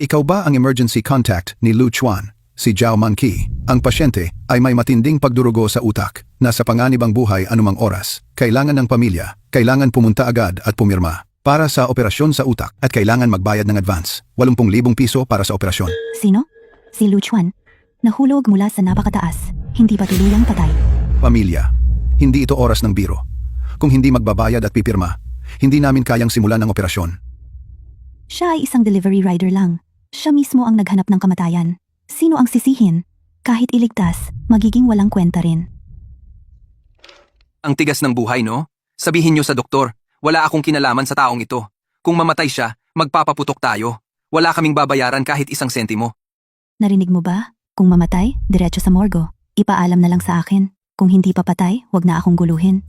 Ikaw ba ang emergency contact ni Lu Chuan, si Zhao Manqi? Ang pasyente ay may matinding pagdurugo sa utak, nasa panganibang buhay anumang oras. Kailangan ng pamilya, kailangan pumunta agad at pumirma para sa operasyon sa utak at kailangan magbayad ng advance, 80,000 piso para sa operasyon. Sino? Si Lu Chuan. Nahulog mula sa napakataas, hindi pa tuluyang patay. Pamilya, hindi ito oras ng biro. Kung hindi magbabayad at pipirma, hindi namin kayang simulan ang operasyon. Siya ay isang delivery rider lang. Siya mismo ang naghanap ng kamatayan. Sino ang sisihin? Kahit iligtas, magiging walang kwenta rin. Ang tigas ng buhay, no? Sabihin niyo sa doktor, wala akong kinalaman sa taong ito. Kung mamatay siya, magpapaputok tayo. Wala kaming babayaran kahit 1 sentimo. Narinig mo ba? Kung mamatay, diretso sa morgo. Ipaalam na lang sa akin. Kung hindi pa patay, wag na akong guluhin.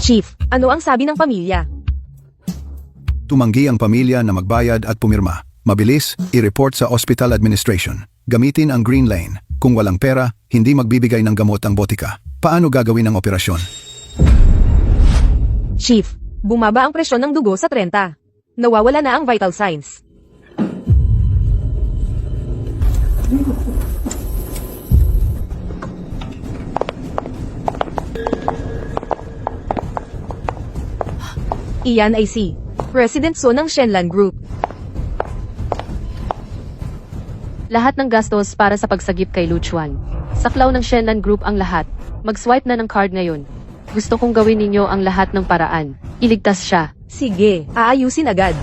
Chief, ano ang sabi ng pamilya? Tumanggi ang pamilya na magbayad at pumirma. Mabilis, i-report sa hospital administration. Gamitin ang green lane. Kung walang pera, hindi magbibigay ng gamot ang botika. Paano gagawin ang operasyon? Chief, bumaba ang presyon ng dugo sa 30. Nawawala na ang vital signs. Iyan ay si President So ng Shenlan Group. Lahat ng gastos para sa pagsagip kay Lu Chuan. Saklaw ng Shenlan Group ang lahat. Mag-swipe na ng card ngayon. Gusto kong gawin ninyo ang lahat ng paraan. Iligtas siya. Sige, aayusin agad.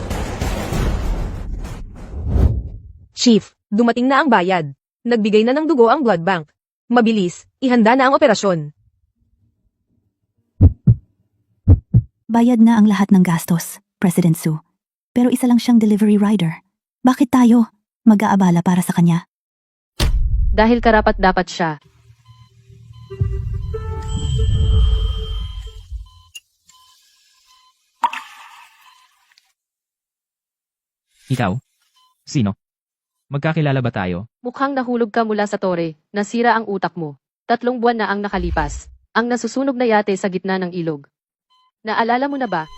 Chief, dumating na ang bayad. Nagbigay na ng dugo ang blood bank. Mabilis, ihanda na ang operasyon. Bayad na ang lahat ng gastos, President Su. Pero isa lang siyang delivery rider. Bakit tayo mag-aabala para sa kanya? Dahil karapat-dapat siya. Ikaw? Sino? Magkakilala ba tayo? Mukhang nahulog ka mula sa tore, nasira ang utak mo. 3 buwan na ang nakalipas. Ang nasusunog na yate sa gitna ng ilog. Naalala mo na ba?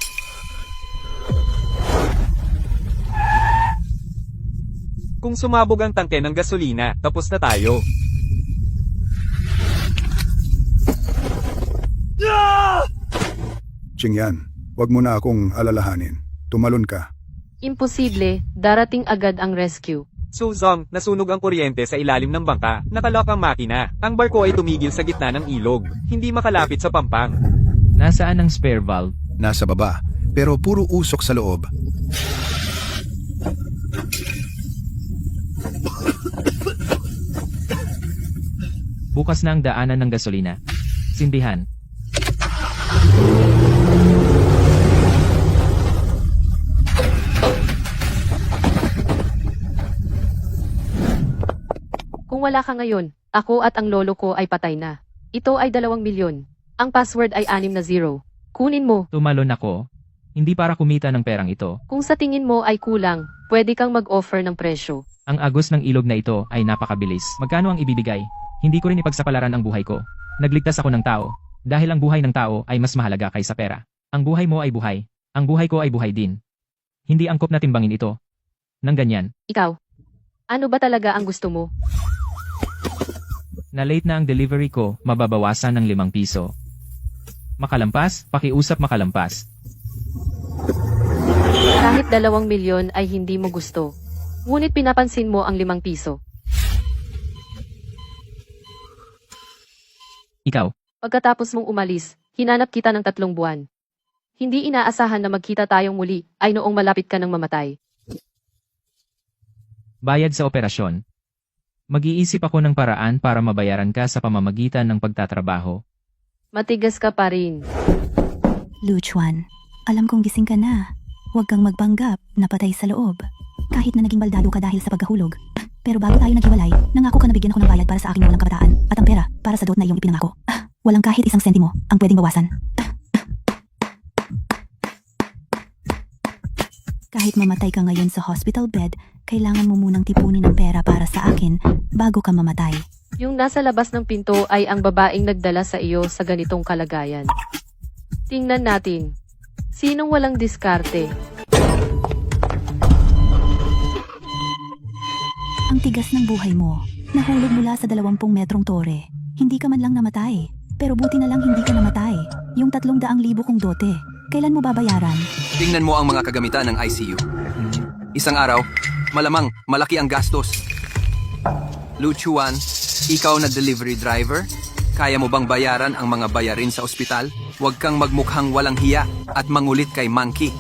Kung sumabog ang tangke ng gasolina, tapos na tayo. Qingyan, wag mo na akong alalahanin. Tumalon ka. Imposible, darating agad ang rescue. Suzong, nasunog ang kuryente sa ilalim ng bangka, nakalok ang makina. Ang barko ay tumigil sa gitna ng ilog, hindi makalapit sa pampang. Nasaan ang spare valve? Nasa baba, pero puro usok sa loob. Bukas na ang daanan ng gasolina. Sindihan. Kung wala ka ngayon, ako at ang lolo ko ay patay na. Ito ay 2 milyon. Ang password ay 6 na 0. Kunin mo. Tumalon ako. Hindi para kumita ng perang ito. Kung sa tingin mo ay kulang, pwede kang mag-offer ng presyo. Ang agos ng ilog na ito ay napakabilis. Magkano ang ibibigay? Hindi ko rin ipagsapalaran ang buhay ko. Nagligtas ako ng tao. Dahil ang buhay ng tao ay mas mahalaga kaysa pera. Ang buhay mo ay buhay. Ang buhay ko ay buhay din. Hindi angkop na timbangin ito. Nang ganyan. Ikaw, ano ba talaga ang gusto mo? Na late na ang delivery ko, mababawasan ng 5 piso. Makalampas, pakiusap makalampas. Kahit 2 milyon ay hindi mo gusto. Ngunit pinapansin mo ang 5 piso. Ikaw, Pagkatapos mong umalis, hinanap kita ng 3 buwan. Hindi inaasahan na magkita tayong muli ay noong malapit ka ng mamatay. bayad sa operasyon. Mag-iisip ako ng paraan para mabayaran ka sa pamamagitan ng pagtatrabaho. Matigas ka pa rin. Lu Chuan, alam kong gising ka na. Huwag kang magpanggap na patay sa loob. Kahit na naging baldado ka dahil sa pagkahulog. Pero bago tayo naghiwalay, nangako ka na bigyan ako ng bayad para sa aking walang kabataan at ang pera para sa dot na iyong ipinangako. Walang kahit 1 sentimo ang pwedeng bawasan. Kahit mamatay ka ngayon sa hospital bed, kailangan mo munang tipunin ng pera para sa akin bago ka mamatay. Yung nasa labas ng pinto ay ang babaeng nagdala sa iyo sa ganitong kalagayan. Tingnan natin. Sinong walang diskarte? Ang tigas ng buhay mo. Nahulog mula sa 20 metrong tore. Hindi ka man lang namatay. Pero buti na lang hindi ka namatay. Yung 300,000 kong dote. Kailan mo babayaran? Tingnan mo ang mga kagamitan ng ICU. Isang araw, malamang malaki ang gastos. Luchuan, ikaw na delivery driver? Kaya mo bang bayaran ang mga bayarin sa ospital? Huwag kang magmukhang walang hiya at mangulit kay Monkey.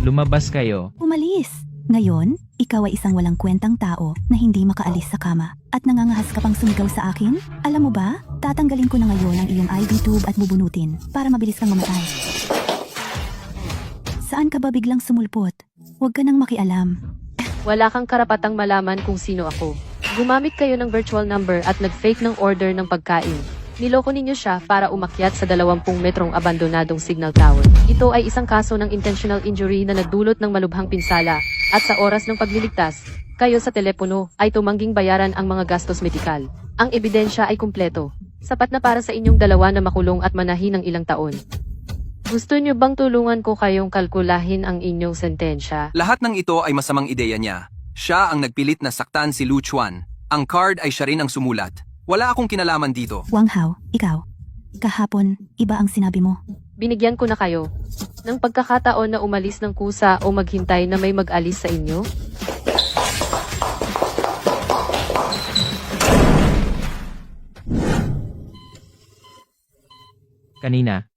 Lumabas kayo. Umalis. Ngayon, ikaw ay isang walang kwentang tao na hindi makaalis sa kama at nangangahas ka pang sumigaw sa akin? Alam mo ba, tatanggalin ko na ngayon ang iyong IV tube at bubunutin para mabilis kang mamatay. Saan ka ba biglang sumulpot? Huwag ka nang makialam. Wala kang karapatang malaman kung sino ako. Gumamit kayo ng virtual number at nag-fake ng order ng pagkain. Niloko ninyo siya para umakyat sa 20 metrong abandonadong signal tower. Ito ay isang kaso ng intentional injury na nagdulot ng malubhang pinsala at sa oras ng pagliligtas, kayo sa telepono ay tumangging bayaran ang mga gastos medikal. Ang ebidensya ay kumpleto. Sapat na para sa inyong dalawa na makulong at manahin ng ilang taon. Gusto niyo bang tulungan ko kayong kalkulahin ang inyong sentensya? Lahat ng ito ay masamang ideya niya. Siya ang nagpilit na saktan si Luchuan. Ang card ay siya rin ang sumulat. Wala akong kinalaman dito. Wang Hao, ikaw. Kahapon, iba ang sinabi mo. Binigyan ko na kayo ng pagkakataon na umalis ng kusa o maghintay na may mag-alis sa inyo? Kanina.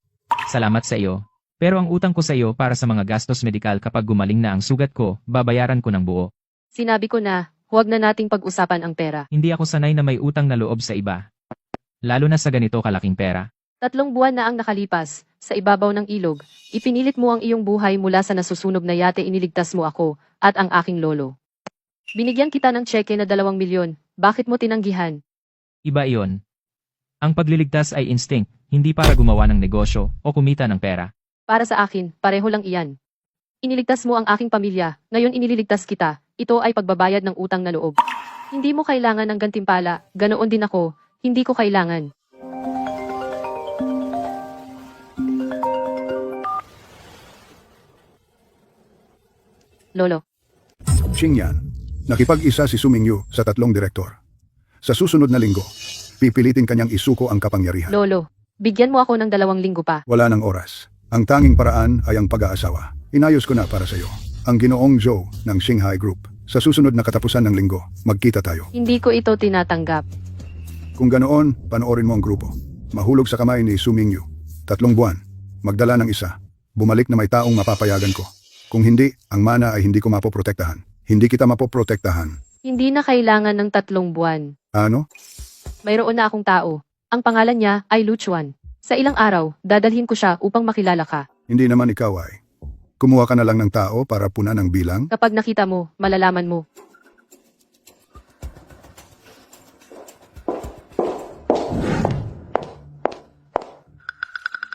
Salamat sa iyo. Pero ang utang ko sa iyo para sa mga gastos medikal kapag gumaling na ang sugat ko, babayaran ko ng buo. Sinabi ko na, huwag na nating pag-usapan ang pera. Hindi ako sanay na may utang na loob sa iba. Lalo na sa ganito kalaking pera. 3 buwan na ang nakalipas, sa ibabaw ng ilog, ipinilit mo ang iyong buhay mula sa nasusunog na yate iniligtas mo ako, at ang aking lolo. Binigyan kita ng tseke na 2 milyon, bakit mo tinanggihan? Iba iyon. Ang pagliligtas ay instinct, hindi para gumawa ng negosyo o kumita ng pera. Para sa akin, pareho lang iyan. Iniligtas mo ang aking pamilya, ngayon inililigtas kita, ito ay pagbabayad ng utang na loob. Hindi mo kailangan ng gantimpala, ganoon din ako, hindi ko kailangan. Lolo. Xingyan, nakipag-isa si Sumingyu sa 3 direktor. Sa susunod na linggo, pipilitin kanyang isuko ang kapangyarihan. Lolo, bigyan mo ako ng 2 linggo pa. Wala ng oras. Ang tanging paraan ay ang pag-aasawa. Inayos ko na para sa iyo. Ang Ginoong Zhou ng Shanghai Group. Sa susunod na katapusan ng linggo, magkita tayo. Hindi ko ito tinatanggap. Kung ganoon, panoorin mo ang grupo. Mahulog sa kamay ni Sumingyu. 3 buwan. Magdala ng isa. Bumalik na may taong mapapayagan ko. Kung hindi, ang mana ay hindi ko mapoprotektahan. Hindi kita mapoprotektahan. Hindi na kailangan ng 3 buwan. Ano? Mayroon na akong tao. Ang pangalan niya ay Luchuan. Sa ilang araw, dadalhin ko siya upang makilala ka. Hindi naman ikaw ay. Kumuha ka na lang ng tao para punan ng bilang? Kapag nakita mo, malalaman mo.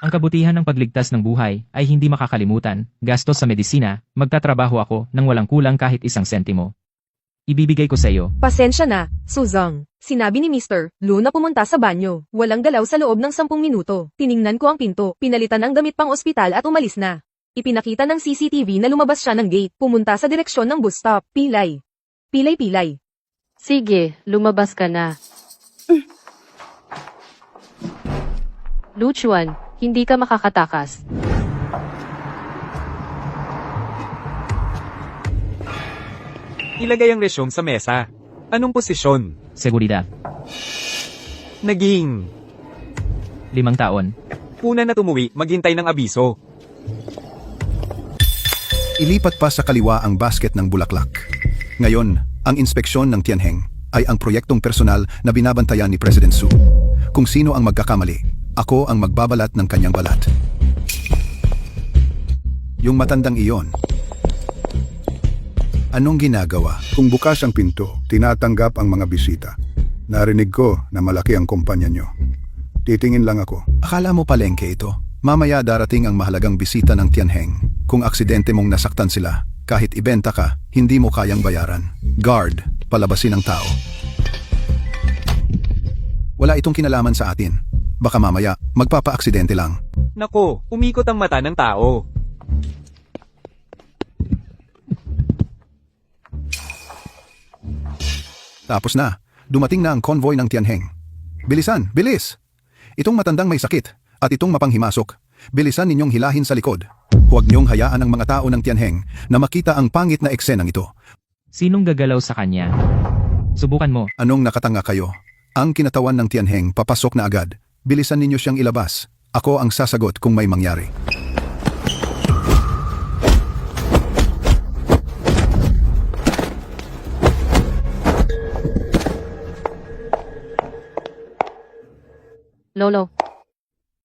Ang kabutihan ng pagligtas ng buhay ay hindi makakalimutan. Gastos sa medisina, magtatrabaho ako nang walang kulang kahit 1 sentimo. Ibibigay ko sa iyo. Pasensya na, Suzong. Sinabi ni Mr. Lu na pumunta sa banyo. Walang galaw sa loob ng 10 minuto. Tiningnan ko ang pinto, pinalitan ng damit pang ospital at umalis na. Ipinakita ng CCTV na lumabas siya ng gate, pumunta sa direksyon ng bus stop. Pilay. Pilay-pilay. Sige, lumabas ka na. Luchuan, hindi ka makakatakas. Ilagay ang resume sa mesa. Anong posisyon? Seguridad. Naging 5 taon. puna na tumuwi, maghintay ng abiso. Ilipat pa sa kaliwa ang basket ng bulaklak. Ngayon, ang inspeksyon ng Tianheng ay ang proyektong personal na binabantayan ni President Su. Kung sino ang magkakamali, ako ang magbabalat ng kanyang balat. Yung matandang iyon. Anong ginagawa? Kung bukas ang pinto, tinatanggap ang mga bisita. Narinig ko na malaki ang kumpanya nyo. Titingin lang ako. Akala mo palengke ito? Mamaya darating ang mahalagang bisita ng Tianheng. Kung aksidente mong nasaktan sila, kahit ibenta ka, hindi mo kayang bayaran. Guard, palabasin ang tao. Wala itong kinalaman sa atin. Baka mamaya, magpapa-aksidente lang. Nako, umikot ang mata ng tao. Tapos na, dumating na ang convoy ng Tianheng. Bilisan, bilis! Itong matandang may sakit at itong mapanghimasok, bilisan ninyong hilahin sa likod. Huwag niyong hayaan ang mga tao ng Tianheng na makita ang pangit na eksenang ito. Sinong gagalaw sa kanya? Subukan mo. Anong nakatanga kayo? Ang kinatawan ng Tianheng papasok na agad. Bilisan ninyo siyang ilabas. Ako ang sasagot kung may mangyari. Lolo.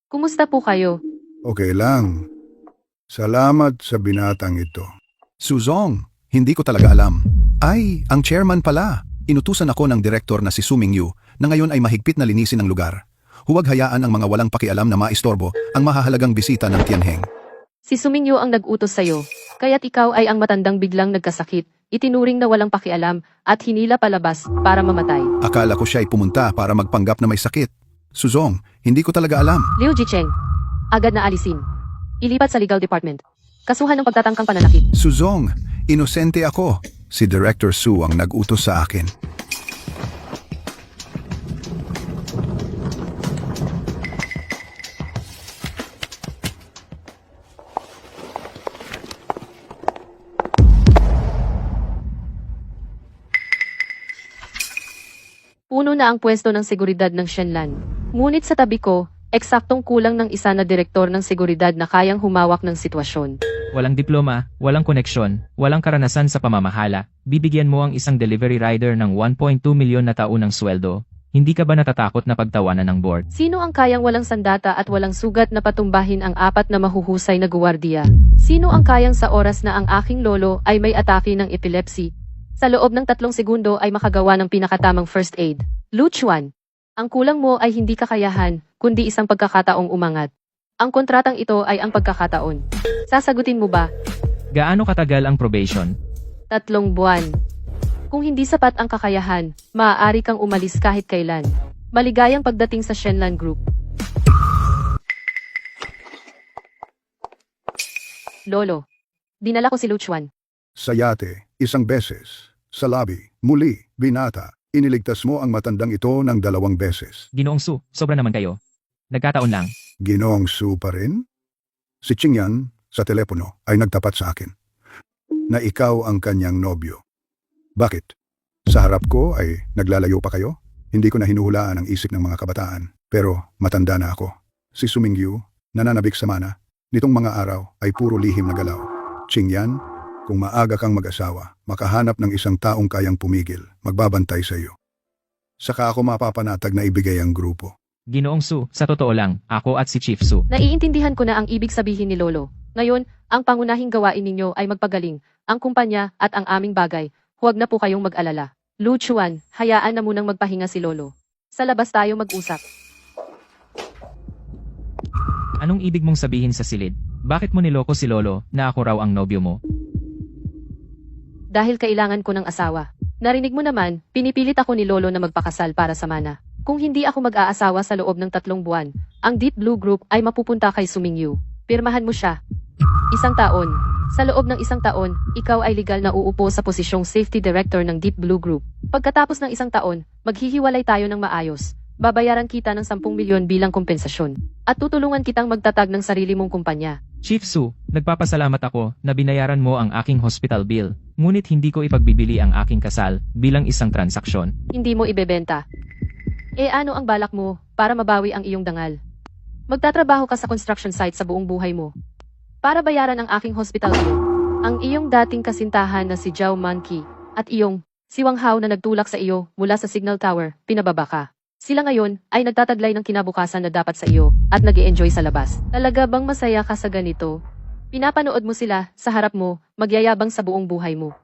Kumusta po kayo? Okay lang. Salamat sa binatang ito. Suzong, hindi ko talaga alam. Ay, ang chairman pala. Inutusan ako ng direktor na si Su Mingyu na ngayon ay mahigpit na linisin ang lugar. Huwag hayaan ang mga walang pakialam na maistorbo ang mahahalagang bisita ng Tianheng. Si Sumingyo ang nag-utos sa'yo, kaya't ikaw ay ang matandang biglang nagkasakit, itinuring na walang pakialam, at hinila palabas para mamatay. Akala ko siya ay pumunta para magpanggap na may sakit. Suzong, hindi ko talaga alam. Liu Jicheng, agad na alisin. Ilipat sa legal department. Kasuhan ng pagtatangkang pananakit. Suzong, inosente ako. Si Director Su ang nag-utos sa akin. Puno na ang pwesto ng seguridad ng Shenlan. Ngunit sa tabi ko, eksaktong kulang ng isa na direktor ng seguridad na kayang humawak ng sitwasyon. Walang diploma, walang koneksyon, walang karanasan sa pamamahala. Bibigyan mo ang isang delivery rider ng 1.2 milyon na taon ng sweldo. Hindi ka ba natatakot na pagtawanan ng board? Sino ang kayang walang sandata at walang sugat na patumbahin ang apat na mahuhusay na guwardiya? Sino ang kayang sa oras na ang aking lolo ay may atake ng epilepsy? Sa loob ng 3 segundo ay makagawa ng pinakatamang first aid. Lu Chuan, ang kulang mo ay hindi kakayahan, kundi isang pagkakataong umangat. Ang kontratang ito ay ang pagkakataon. Sasagutin mo ba? Gaano katagal ang probation? 3 buwan. Kung hindi sapat ang kakayahan, maaari kang umalis kahit kailan. Maligayang pagdating sa Shenlan Group. Lolo, dinala ko si Lu Chuan. Sa yate, isang beses. Sa labi, muli, binata. Iniligtas mo ang matandang ito ng 2 beses. Ginoong Su, sobra naman kayo. Nagkataon lang. Ginoong Su pa rin? Si Qingyan, sa telepono, ay nagtapat sa akin na ikaw ang kanyang nobyo. Bakit? Sa harap ko ay naglalayo pa kayo? Hindi ko na hinuhulaan ang isip ng mga kabataan. Pero matanda na ako. Si Su Mingyu, nananabik sa mana. Nitong mga araw ay puro lihim na galaw. Qingyan, kung maaga kang mag-asawa, makahanap ng isang taong kayang pumigil, magbabantay sa iyo. Saka ako mapapanatag na ibigay ang grupo. Ginoong Su, sa totoo lang, ako at si Chief Su. Naiintindihan ko na ang ibig sabihin ni Lolo. Ngayon, ang pangunahing gawain ninyo ay magpagaling, ang kumpanya at ang aming bagay. Huwag na po kayong mag-alala. Lu Chuan, hayaan na munang magpahinga si Lolo. Sa labas tayo mag-usap. Anong ibig mong sabihin sa silid? Bakit mo niloko si Lolo na ako raw ang nobyo mo? Dahil kailangan ko ng asawa. Narinig mo naman, pinipilit ako ni Lolo na magpakasal para sa mana. Kung hindi ako mag-aasawa sa loob ng 3 buwan, ang Deep Blue Group ay mapupunta kay Sumingyu. Pirmahan mo siya. 1 taon. Sa loob ng 1 taon, ikaw ay legal na uupo sa posisyong Safety Director ng Deep Blue Group. Pagkatapos ng 1 taon, maghihiwalay tayo ng maayos. Babayaran kita ng 10 milyon bilang kompensasyon. At tutulungan kitang magtatag ng sarili mong kumpanya. Chief Su, nagpapasalamat ako na binayaran mo ang aking hospital bill. Ngunit hindi ko ipagbibili ang aking kasal bilang isang transaksyon. Hindi mo ibebenta. Ano ang balak mo para mabawi ang iyong dangal? Magtatrabaho ka sa construction site sa buong buhay mo. Para bayaran ang aking hospital bill. Ang iyong dating kasintahan na si Zhao Manqi at iyong si Wang Hao na nagtulak sa iyo mula sa Signal Tower, pinababa ka. Sila ngayon ay nagtataglay ng kinabukasan na dapat sa iyo at nag-e-enjoy sa labas. Talaga bang masaya ka sa ganito? Pinapanood mo sila sa harap mo, magyayabang sa buong buhay mo.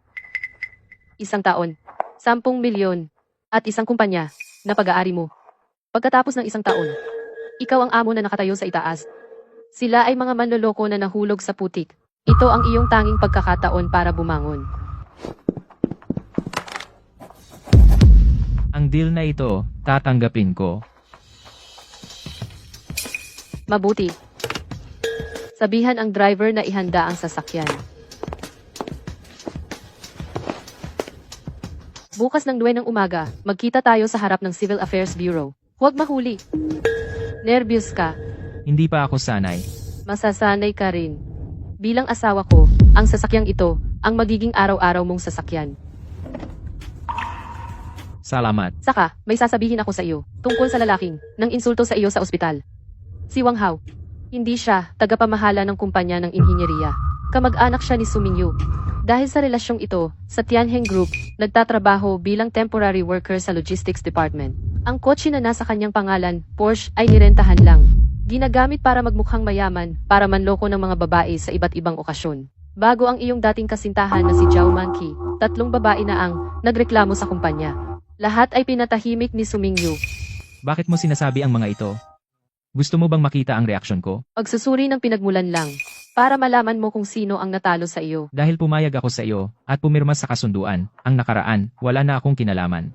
1 taon, 10 milyon, at isang kumpanya na pag-aari mo. Pagkatapos ng 1 taon, ikaw ang amo na nakatayo sa itaas. Sila ay mga manloloko na nahulog sa putik. Ito ang iyong tanging pagkakataon para bumangon. Ang deal na ito, tatanggapin ko. Mabuti. Sabihan ang driver na ihanda ang sasakyan. Bukas ng 9 ng umaga, magkita tayo sa harap ng Civil Affairs Bureau. Huwag mahuli. Nervyos ka. Hindi pa ako sanay. Masasanay ka rin. Bilang asawa ko, ang sasakyang ito, ang magiging araw-araw mong sasakyan. Salamat. Saka, may sasabihin ako sa iyo, tungkol sa lalaking, nang insulto sa iyo sa ospital. Si Wang Hao. Hindi siya, tagapamahala ng kumpanya ng inhinyeriya. Kamag-anak siya ni Su Mingyu. Dahil sa relasyong ito, sa Tianheng Group, nagtatrabaho bilang temporary worker sa logistics department. Ang kotse na nasa kanyang pangalan, Porsche, ay nirentahan lang. Ginagamit para magmukhang mayaman, para manloko ng mga babae sa iba't ibang okasyon. Bago ang iyong dating kasintahan na si Zhao Manqi, 3 babae na ang nagreklamo sa kumpanya. Lahat ay pinatahimik ni Su Mingyu. Bakit mo sinasabi ang mga ito? Gusto mo bang makita ang reaksyon ko? Pagsusuri ng pinagmulan lang, para malaman mo kung sino ang natalo sa iyo. Dahil pumayag ako sa iyo, at pumirma sa kasunduan, ang nakaraan, wala na akong kinalaman.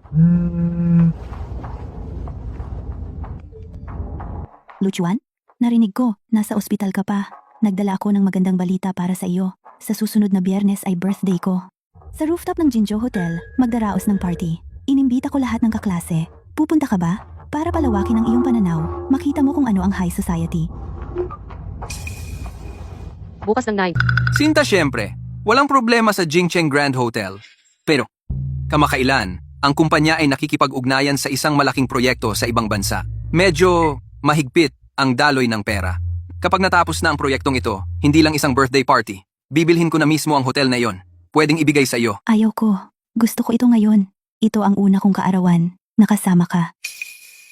Luchuan, narinig ko, nasa ospital ka pa. Nagdala ako ng magandang balita para sa iyo. Sa susunod na Biyernes ay birthday ko. Sa rooftop ng Jinzhou Hotel, magdaraos ng party. Inimbita ko lahat ng kaklase. Pupunta ka ba? Para palawakin ang iyong pananaw, makita mo kung ano ang high society. Bukas ng 9. Sinta syempre, walang problema sa Jingcheng Grand Hotel. Pero, kamakailan, ang kumpanya ay nakikipag-ugnayan sa isang malaking proyekto sa ibang bansa. Medyo mahigpit ang daloy ng pera. Kapag natapos na ang proyektong ito, hindi lang isang birthday party, bibilhin ko na mismo ang hotel na yon. Pwedeng ibigay sa iyo. Ayaw ko. Gusto ko ito ngayon. Ito ang una kong kaarawan. Nakasama ka.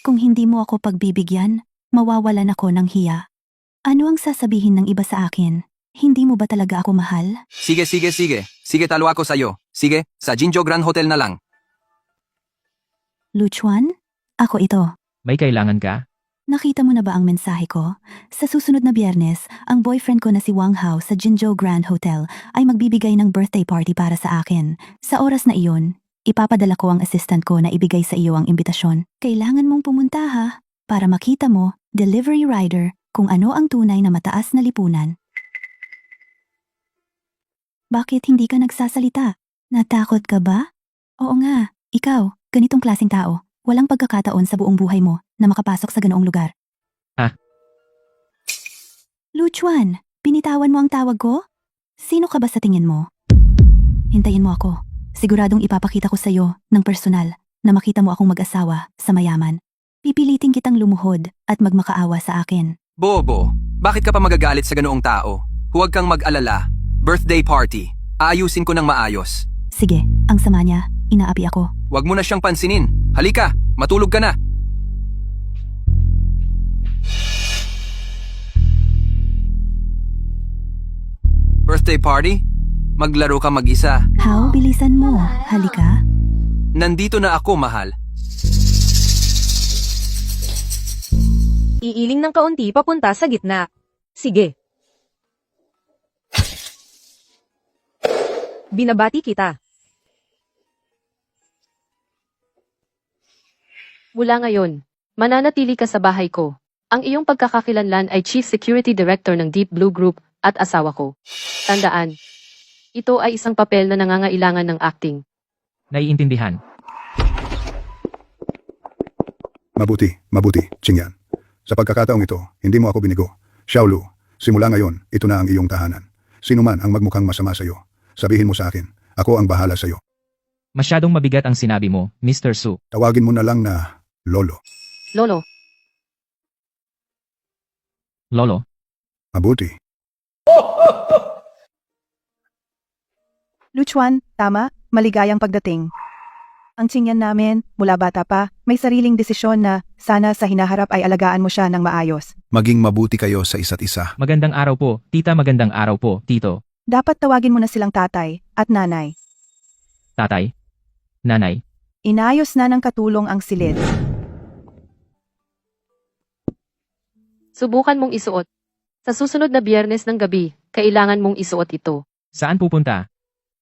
Kung hindi mo ako pagbibigyan, mawawalan ako ng hiya. Ano ang sasabihin ng iba sa akin? Hindi mo ba talaga ako mahal? Sige. Sige, talo ako sa'yo. Sige, sa Jinzhou Grand Hotel na lang. Luchuan? Ako ito. May kailangan ka? Nakita mo na ba ang mensahe ko? Sa susunod na Biyernes, ang boyfriend ko na si Wang Hao sa Jinzhou Grand Hotel ay magbibigay ng birthday party para sa akin. Sa oras na iyon, ipapadala ko ang assistant ko na ibigay sa iyo ang imbitasyon. Kailangan mong pumunta ha, para makita mo, delivery rider, kung ano ang tunay na mataas na lipunan. Bakit hindi ka nagsasalita? Natakot ka ba? Oo nga, ikaw, ganitong klaseng tao, walang pagkakataon sa buong buhay mo na makapasok sa ganoong lugar. Ah. Luchuan, binitawan mo ang tawag ko? Sino ka ba sa tingin mo? Hintayin mo ako. Siguradong ipapakita ko sa iyo ng personal na makita mo akong mag-asawa sa mayaman. Pipiliting kitang lumuhod at magmakaawa sa akin. Bobo, bakit ka pa magagalit sa ganoong tao? Huwag kang mag-alala. Birthday party. Aayusin ko ng maayos. Sige, ang sama niya, inaapi ako. Huwag mo na siyang pansinin. Halika, matulog ka na. Birthday party? Maglaro ka mag-isa. How, bilisan mo. Halika. Nandito na ako, mahal. Iiling ng kaunti papunta sa gitna. Sige. Binabati kita. Mula ngayon, mananatili ka sa bahay ko. Ang iyong pagkakakilanlan ay Chief Security Director ng Deep Blue Group at asawa ko. Tandaan, ito ay isang papel na nangangailangan ng acting. Naiintindihan. Mabuti, Qingyan. Sa pagkakataong ito, hindi mo ako binigo. Xiaolu, simula ngayon, ito na ang iyong tahanan. Sino man ang magmukhang masama sa iyo, sabihin mo sa akin, ako ang bahala sa iyo. Masyadong mabigat ang sinabi mo, Mr. Su. Tawagin mo na lang na Lolo. Lolo, Lolo. Mabuti. Luchuan, tama, maligayang pagdating. Ang Qingyan namin, mula bata pa, may sariling desisyon na sana sa hinaharap ay alagaan mo siya ng maayos. Maging mabuti kayo sa isa't isa. Magandang araw po, tita. Magandang araw po, tito. Dapat tawagin mo na silang tatay at nanay. Tatay. Nanay. Inayos na ng katulong ang silid. subukan mong isuot. Sa susunod na Biyernes ng gabi, kailangan mong isuot ito. Saan pupunta?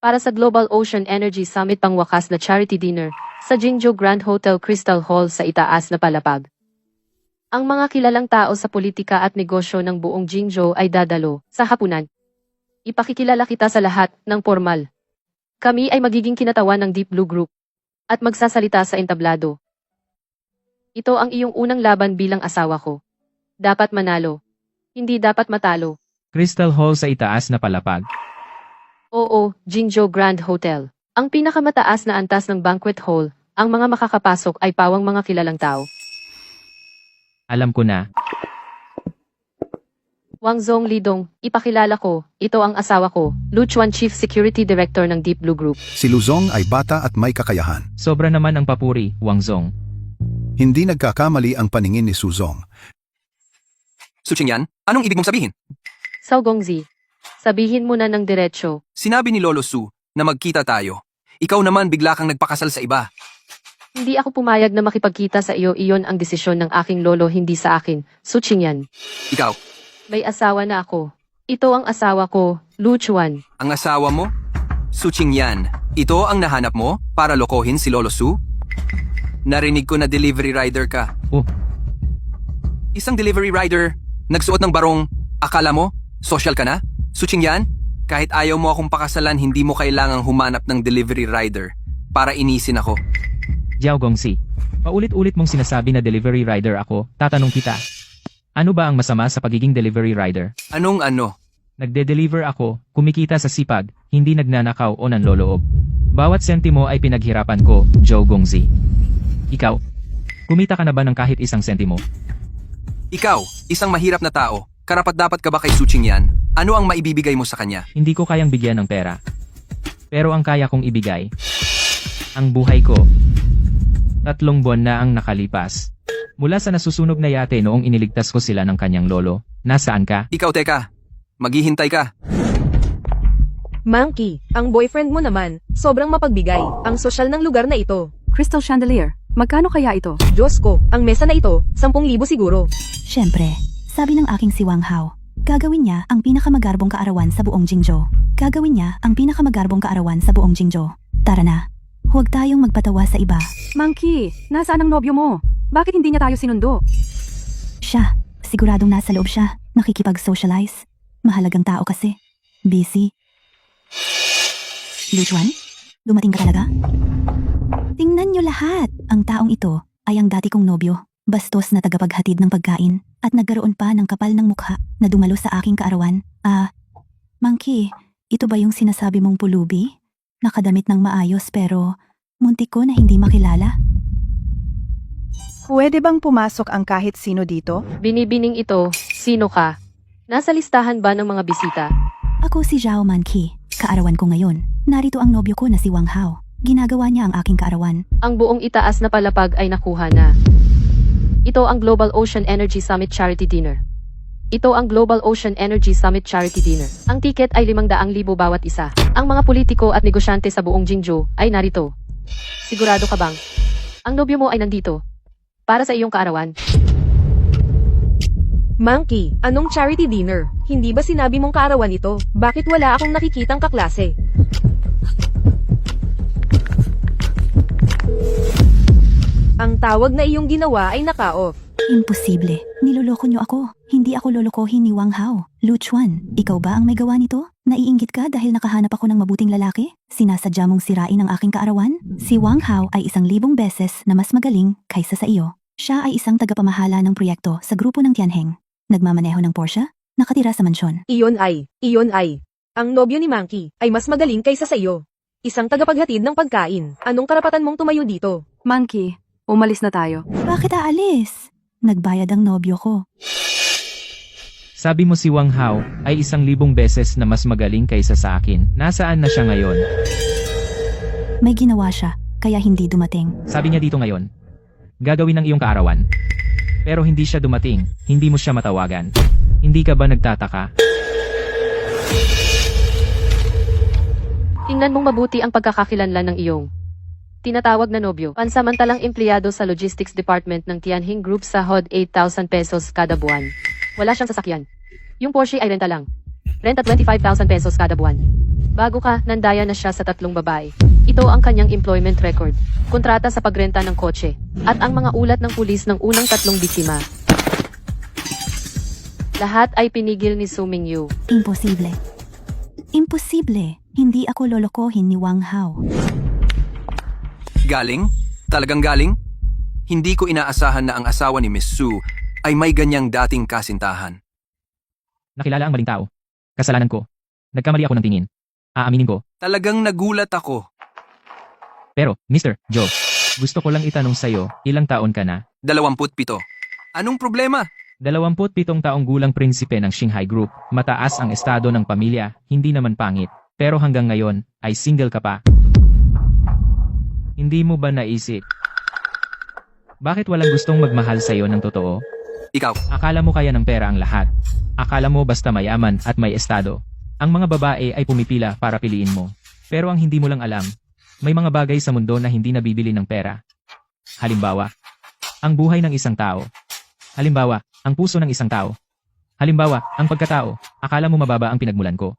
Para sa Global Ocean Energy Summit pangwakas na charity dinner sa Jinzhou Grand Hotel Crystal Hall sa itaas na palapag. Ang mga kilalang tao sa politika at negosyo ng buong Jingzhou ay dadalo sa hapunan. Ipakikilala kita sa lahat ng formal. Kami ay magiging kinatawan ng Deep Blue Group at magsasalita sa entablado. Ito ang iyong unang laban bilang asawa ko. Dapat manalo. Hindi dapat matalo. Crystal Hall sa itaas na palapag. Oo, Jingzhou Grand Hotel. Ang pinakamataas na antas ng banquet hall. Ang mga makakapasok ay pawang mga kilalang tao. Alam ko na. Wang Zong Lidong, ipakilala ko, ito ang asawa ko, Lu Chuan Chief Security Director ng Deep Blue Group. Si Luzong ay bata at may kakayahan. Sobra naman ang papuri, Wang Zong. Hindi nagkakamali ang paningin ni Suzong. Su Qingyan, anong ibig mong sabihin? Sao Gongzi, sabihin mo na ng diretsyo. Sinabi ni Lolo Su na magkita tayo. Ikaw naman bigla kang nagpakasal sa iba. Hindi ako pumayag na makipagkita sa iyo, iyon ang desisyon ng aking lolo, hindi sa akin, Su Qingyan. Ikaw, May asawa na ako. Ito ang asawa ko, Lu Chuan. ang asawa mo? Su Qingyan, ito ang nahanap mo para lokohin si Lolo Su? Narinig ko na delivery rider ka. Oh. Isang delivery rider, nagsuot ng barong, akala mo, social ka na? Su Qingyan, kahit ayaw mo akong pakasalan, hindi mo kailangang humanap ng delivery rider para inisin ako. Jiao Gongsi. Paulit-ulit mong sinasabi na delivery rider ako, tatanong kita. Ano ba ang masama sa pagiging delivery rider? Anong ano? Nagde-deliver ako, kumikita sa sipag, hindi nagnanakaw o nanloloob. Bawat sentimo ay pinaghirapan ko, Jiao Gongsi. Ikaw, kumita ka na ba ng kahit isang sentimo? Ikaw, isang mahirap na tao, karapat-dapat ka ba kay Su Qingyan? Ano ang maibibigay mo sa kanya? Hindi ko kayang bigyan ng pera. Pero ang kaya kong ibigay, ang buhay ko. 3 buwan na ang nakalipas. Mula sa nasusunog na yate noong iniligtas ko sila ng kanyang lolo. Nasaan ka? Ikaw teka, maghihintay ka. Monkey, ang boyfriend mo naman, sobrang mapagbigay. Ang sosyal ng lugar na ito. Crystal chandelier. Magkano kaya ito? Diyos ko, ang mesa na ito, 10,000 siguro. Siyempre, sabi ng aking si Wang Hao, gagawin niya ang pinakamagarbong kaarawan sa buong Jingzhou. Gagawin niya ang pinakamagarbong kaarawan sa buong Jingzhou. Tara na, huwag tayong magpatawa sa iba. Monkey, nasaan ang nobyo mo? Bakit hindi niya tayo sinundo? Siya, siguradong nasa loob siya, nakikipag-socialize. Mahalagang tao kasi. Busy. Lu Chuan, dumating ka talaga? Tingnan niyo lahat, ang taong ito ay ang dati kong nobyo, bastos na tagapaghatid ng pagkain, at nagkaroon pa ng kapal ng mukha na dumalo sa aking kaarawan. Monkey, ito ba yung sinasabi mong pulubi? Nakadamit ng maayos pero muntik ko na hindi makilala. Pwede bang pumasok ang kahit sino dito? Binibining ito, sino ka? Nasa listahan ba ng mga bisita? Ako si Zhao Manqi, kaarawan ko ngayon. Narito ang nobyo ko na si Wang Hao. Ginagawa niya ang aking kaarawan. Ang buong itaas na palapag ay nakuha na. Ito ang Global Ocean Energy Summit Charity Dinner. Ito ang Global Ocean Energy Summit Charity Dinner. Ang tiket ay 500,000 bawat isa. Ang mga politiko at negosyante sa buong Jingzhou ay narito. Sigurado ka bang ang nobyo mo ay nandito para sa iyong kaarawan? Monkey, anong charity dinner? Hindi ba sinabi mong kaarawan ito? Bakit wala akong nakikitang kaklase? Ang tawag na iyong ginawa ay naka-off. Imposible. Niloloko niyo ako. Hindi ako lolokohin ni Wang Hao. Lu Chuan, ikaw ba ang may gawa nito? Naiinggit ka dahil nakahanap ako ng mabuting lalaki? Sinasadya mong sirain ang aking kaarawan? Si Wang Hao ay 1,000 beses na mas magaling kaysa sa iyo. Siya ay isang tagapamahala ng proyekto sa grupo ng Tianheng. Nagmamaneho ng Porsche, nakatira sa mansyon. Iyon ay. Ang nobyo ni Monkey ay mas magaling kaysa sa iyo. Isang tagapaghatid ng pagkain. Anong karapatan mong tumayo dito? Monkey, umalis na tayo. Bakit aalis? Nagbayad ang nobyo ko. Sabi mo si Wang Hao ay 1,000 beses na mas magaling kaysa sa akin. Nasaan na siya ngayon? May ginawa siya, kaya hindi dumating. Sabi niya dito ngayon. Gagawin ang iyong kaarawan. Pero hindi siya dumating, hindi mo siya matawagan. Hindi ka ba nagtataka? Tingnan mong mabuti ang pagkakakilanlan ng iyong tinatawag na nobyo. Pansamantalang empleyado sa Logistics Department ng Tianheng Group, sahod 8,000 pesos kada buwan. Wala siyang sasakyan. Yung Porsche ay renta lang. Renta 25,000 pesos kada buwan. Bago ka, nandaya na siya sa 3 babae. Ito ang kanyang employment record, kontrata sa pagrenta ng kotse, at ang mga ulat ng pulis ng unang 3 biktima. Lahat ay pinigil ni Su Mingyu. Imposible. Imposible. Hindi ako lolokohin ni Wang Hao. Galing? Talagang galing? Hindi ko inaasahan na ang asawa ni Miss Su ay may ganyang dating kasintahan. Nakilala ang maling tao. Kasalanan ko. Nagkamali ako ng tingin. Aaminin ko. Talagang nagulat ako. Pero, Mr. Joe, gusto ko lang itanong sa'yo, ilang taon ka na? 27. Anong problema? 27 taong gulang prinsipe ng Shanghai Group, mataas ang estado ng pamilya, hindi naman pangit. Pero hanggang ngayon, ay single ka pa. Hindi mo ba naisip? Bakit walang gustong magmahal sa'yo ng totoo? Ikaw, Akala mo kaya ng pera ang lahat. Akala mo basta mayaman at may estado. Ang mga babae ay pumipila para piliin mo. Pero ang hindi mo lang alam, may mga bagay sa mundo na hindi nabibili ng pera. Halimbawa, ang buhay ng isang tao. Halimbawa, ang puso ng isang tao. Halimbawa, ang pagkatao. Akala mo mababa ang pinagmulan ko.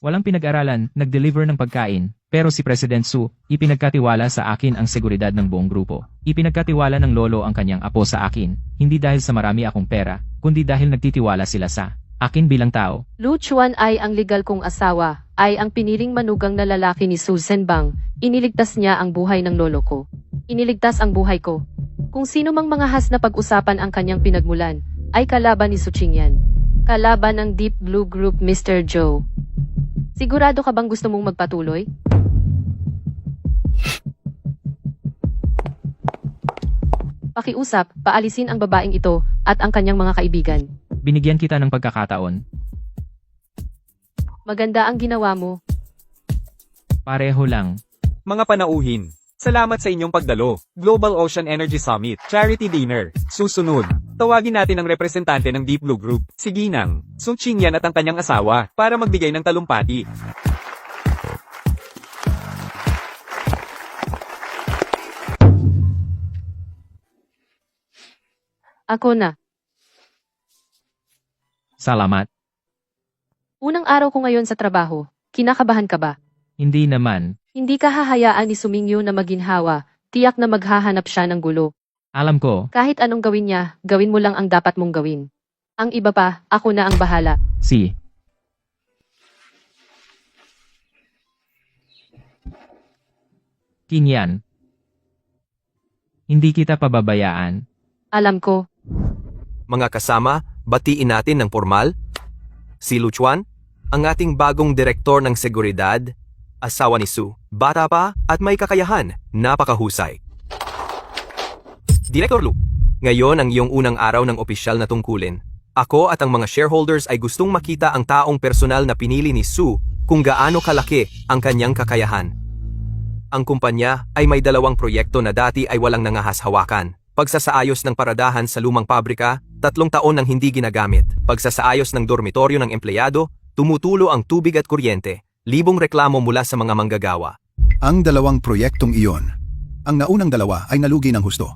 Walang pinag-aralan, nag-deliver ng pagkain, pero si President Su, ipinagkatiwala sa akin ang seguridad ng buong grupo. Ipinagkatiwala ng lolo ang kanyang apo sa akin, hindi dahil sa marami akong pera, kundi dahil nagtitiwala sila sa akin bilang tao. Lu Chuan ay ang legal kong asawa, ay ang piniling manugang na lalaki ni Su Zhenbang. Iniligtas niya ang buhay ng lolo ko. Iniligtas ang buhay ko. Kung sino mang mga has na pag-usapan ang kanyang pinagmulan, ay kalaban ni Su Qingyan. Kalaban ng Deep Blue Group, Mr. Joe. Sigurado ka bang gusto mong magpatuloy? Pakiusap, paalisin ang babaeng ito at ang kanyang mga kaibigan. Binigyan kita ng pagkakataon. Maganda ang ginawa mo. Pareho lang. Mga panauhin, salamat sa inyong pagdalo. Global Ocean Energy Summit, Charity Dinner. Susunod, tawagin natin ang representante ng Deep Blue Group, si Ginang, Su Qingyan at ang kanyang asawa, para magbigay ng talumpati. Ako na. Salamat. Unang araw ko ngayon sa trabaho. Kinakabahan ka ba? Hindi naman. Hindi ka hahayaan ni Su Mingyu na maginhawa. Tiyak na maghahanap siya ng gulo. Alam ko, Kahit anong gawin niya, gawin mo lang ang dapat mong gawin. Ang iba pa, ako na ang bahala. si Kinyan. Hindi kita pababayaan. Alam ko, mga kasama, batiin natin ng formal. Si Lu Chuan, ang ating bagong direktor ng seguridad, asawa ni Su, bata pa at may kakayahan, napakahusay. Director Lu, ngayon ang iyong unang araw ng opisyal na tungkulin. Ako at ang mga shareholders ay gustong makita ang taong personal na pinili ni Su kung gaano kalaki ang kanyang kakayahan. Ang kumpanya ay may 2 proyekto na dati ay walang nangahashawakan. Pagsasaayos ng paradahan sa lumang pabrika, 3 taon nang hindi ginagamit. Pagsasaayos ng dormitoryo ng empleyado, tumutulo ang tubig at kuryente. Libong reklamo mula sa mga manggagawa. Ang 2 proyektong iyon. Ang naunang 2 ay nalugi ng husto.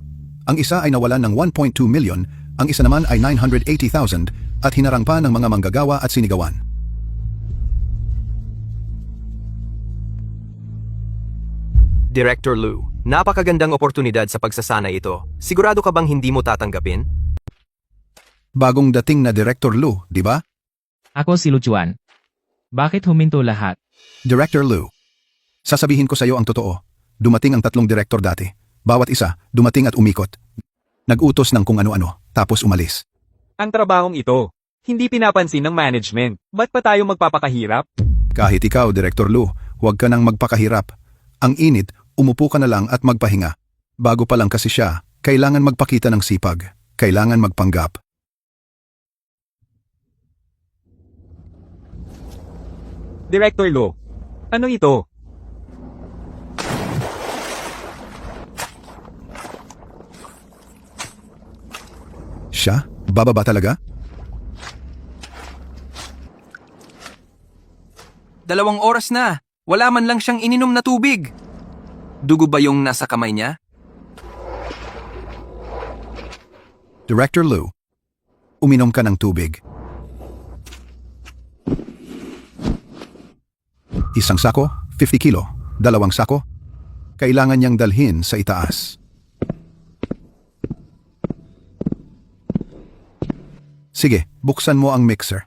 Ang isa ay nawalan ng 1.2 million, ang isa naman ay 980,000 at hinarang pa ng mga manggagawa at sinigawan. Director Lu, napakagandang oportunidad sa pagsasanay ito. Sigurado ka bang hindi mo tatanggapin? Bagong dating na Director Lu, di ba? Ako si Lu Chuan. Bakit huminto lahat? Director Lu, sasabihin ko sa iyo ang totoo. Dumating ang 3 direktor dati. Bawat isa, dumating at umikot. Nag-utos ng kung ano-ano, tapos umalis. Ang trabahong ito, hindi pinapansin ng management. Ba't pa tayo magpapakahirap? Kahit ikaw, Director Lu, huwag ka nang magpakahirap. Ang init, umupo ka na lang at magpahinga. Bago pa lang kasi siya, kailangan magpakita ng sipag. Kailangan magpanggap. Director Lu, ano ito? Siya? Bababa talaga? 2 oras na. Wala man lang siyang ininom na tubig. Dugo ba yung nasa kamay niya? Director Lu, uminom ka ng tubig. 1 sako, 50 kilo. 2 sako. Kailangan niyang dalhin sa itaas. Sige, buksan mo ang mixer.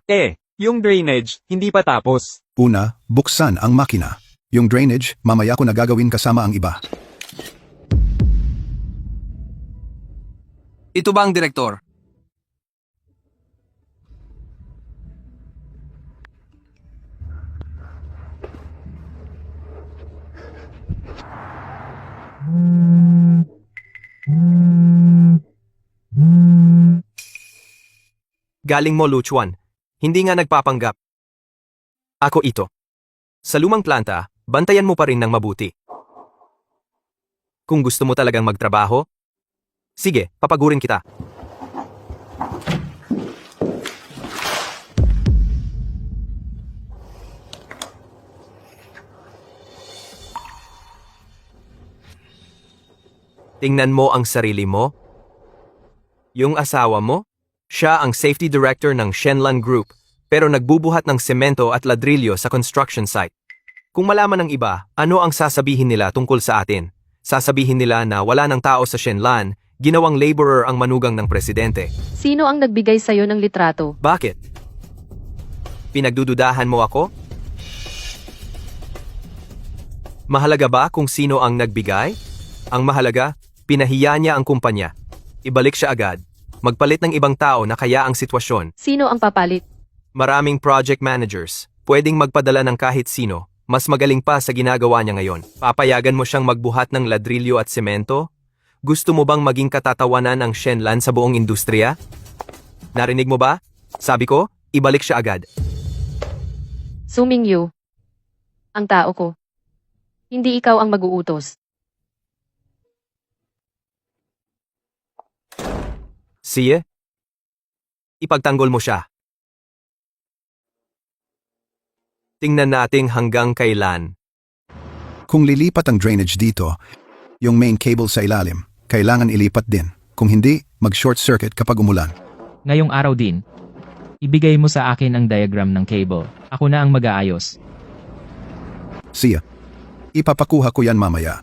Yung drainage, hindi pa tapos. Una, buksan ang makina. Yung drainage, mamaya ko na gagawin kasama ang iba. Ito ba ang direktor? Galing mo, Luchuan. Hindi nga nagpapanggap. Ako ito. Sa lumang planta, bantayan mo pa rin ng mabuti. Kung gusto mo talagang magtrabaho, sige, papagurin kita. Tingnan mo ang sarili mo. Yung asawa mo, siya ang safety director ng Shenlan Group, pero nagbubuhat ng semento at ladrilyo sa construction site. Kung malaman ng iba, ano ang sasabihin nila tungkol sa atin? Sasabihin nila na wala ng tao sa Shenlan, ginawang laborer ang manugang ng presidente. Sino ang nagbigay sa'yo ng litrato? Bakit? Pinagdududahan mo ako? Mahalaga ba kung sino ang nagbigay? Ang mahalaga, pinahiya niya ang kumpanya. Ibalik siya agad. Magpalit ng ibang tao na kaya ang sitwasyon. Sino ang papalit? Maraming project managers. Pwedeng magpadala ng kahit sino. Mas magaling pa sa ginagawa niya ngayon. Papayagan mo siyang magbuhat ng ladrilyo at semento? Gusto mo bang maging katatawanan ng Shenlan sa buong industriya? Narinig mo ba? Sabi ko, ibalik siya agad. Suming Yu. Ang tao ko. Hindi ikaw ang mag-uutos. Siye? Ipagtanggol mo siya. Tingnan natin hanggang kailan. Kung lilipat ang drainage dito, yung main cable sa ilalim, kailangan ilipat din. Kung hindi, mag-short circuit kapag umulan. Ngayong araw din, ibigay mo sa akin ang diagram ng cable. Ako na ang mag-aayos. Siya. Ipapakuha ko yan mamaya.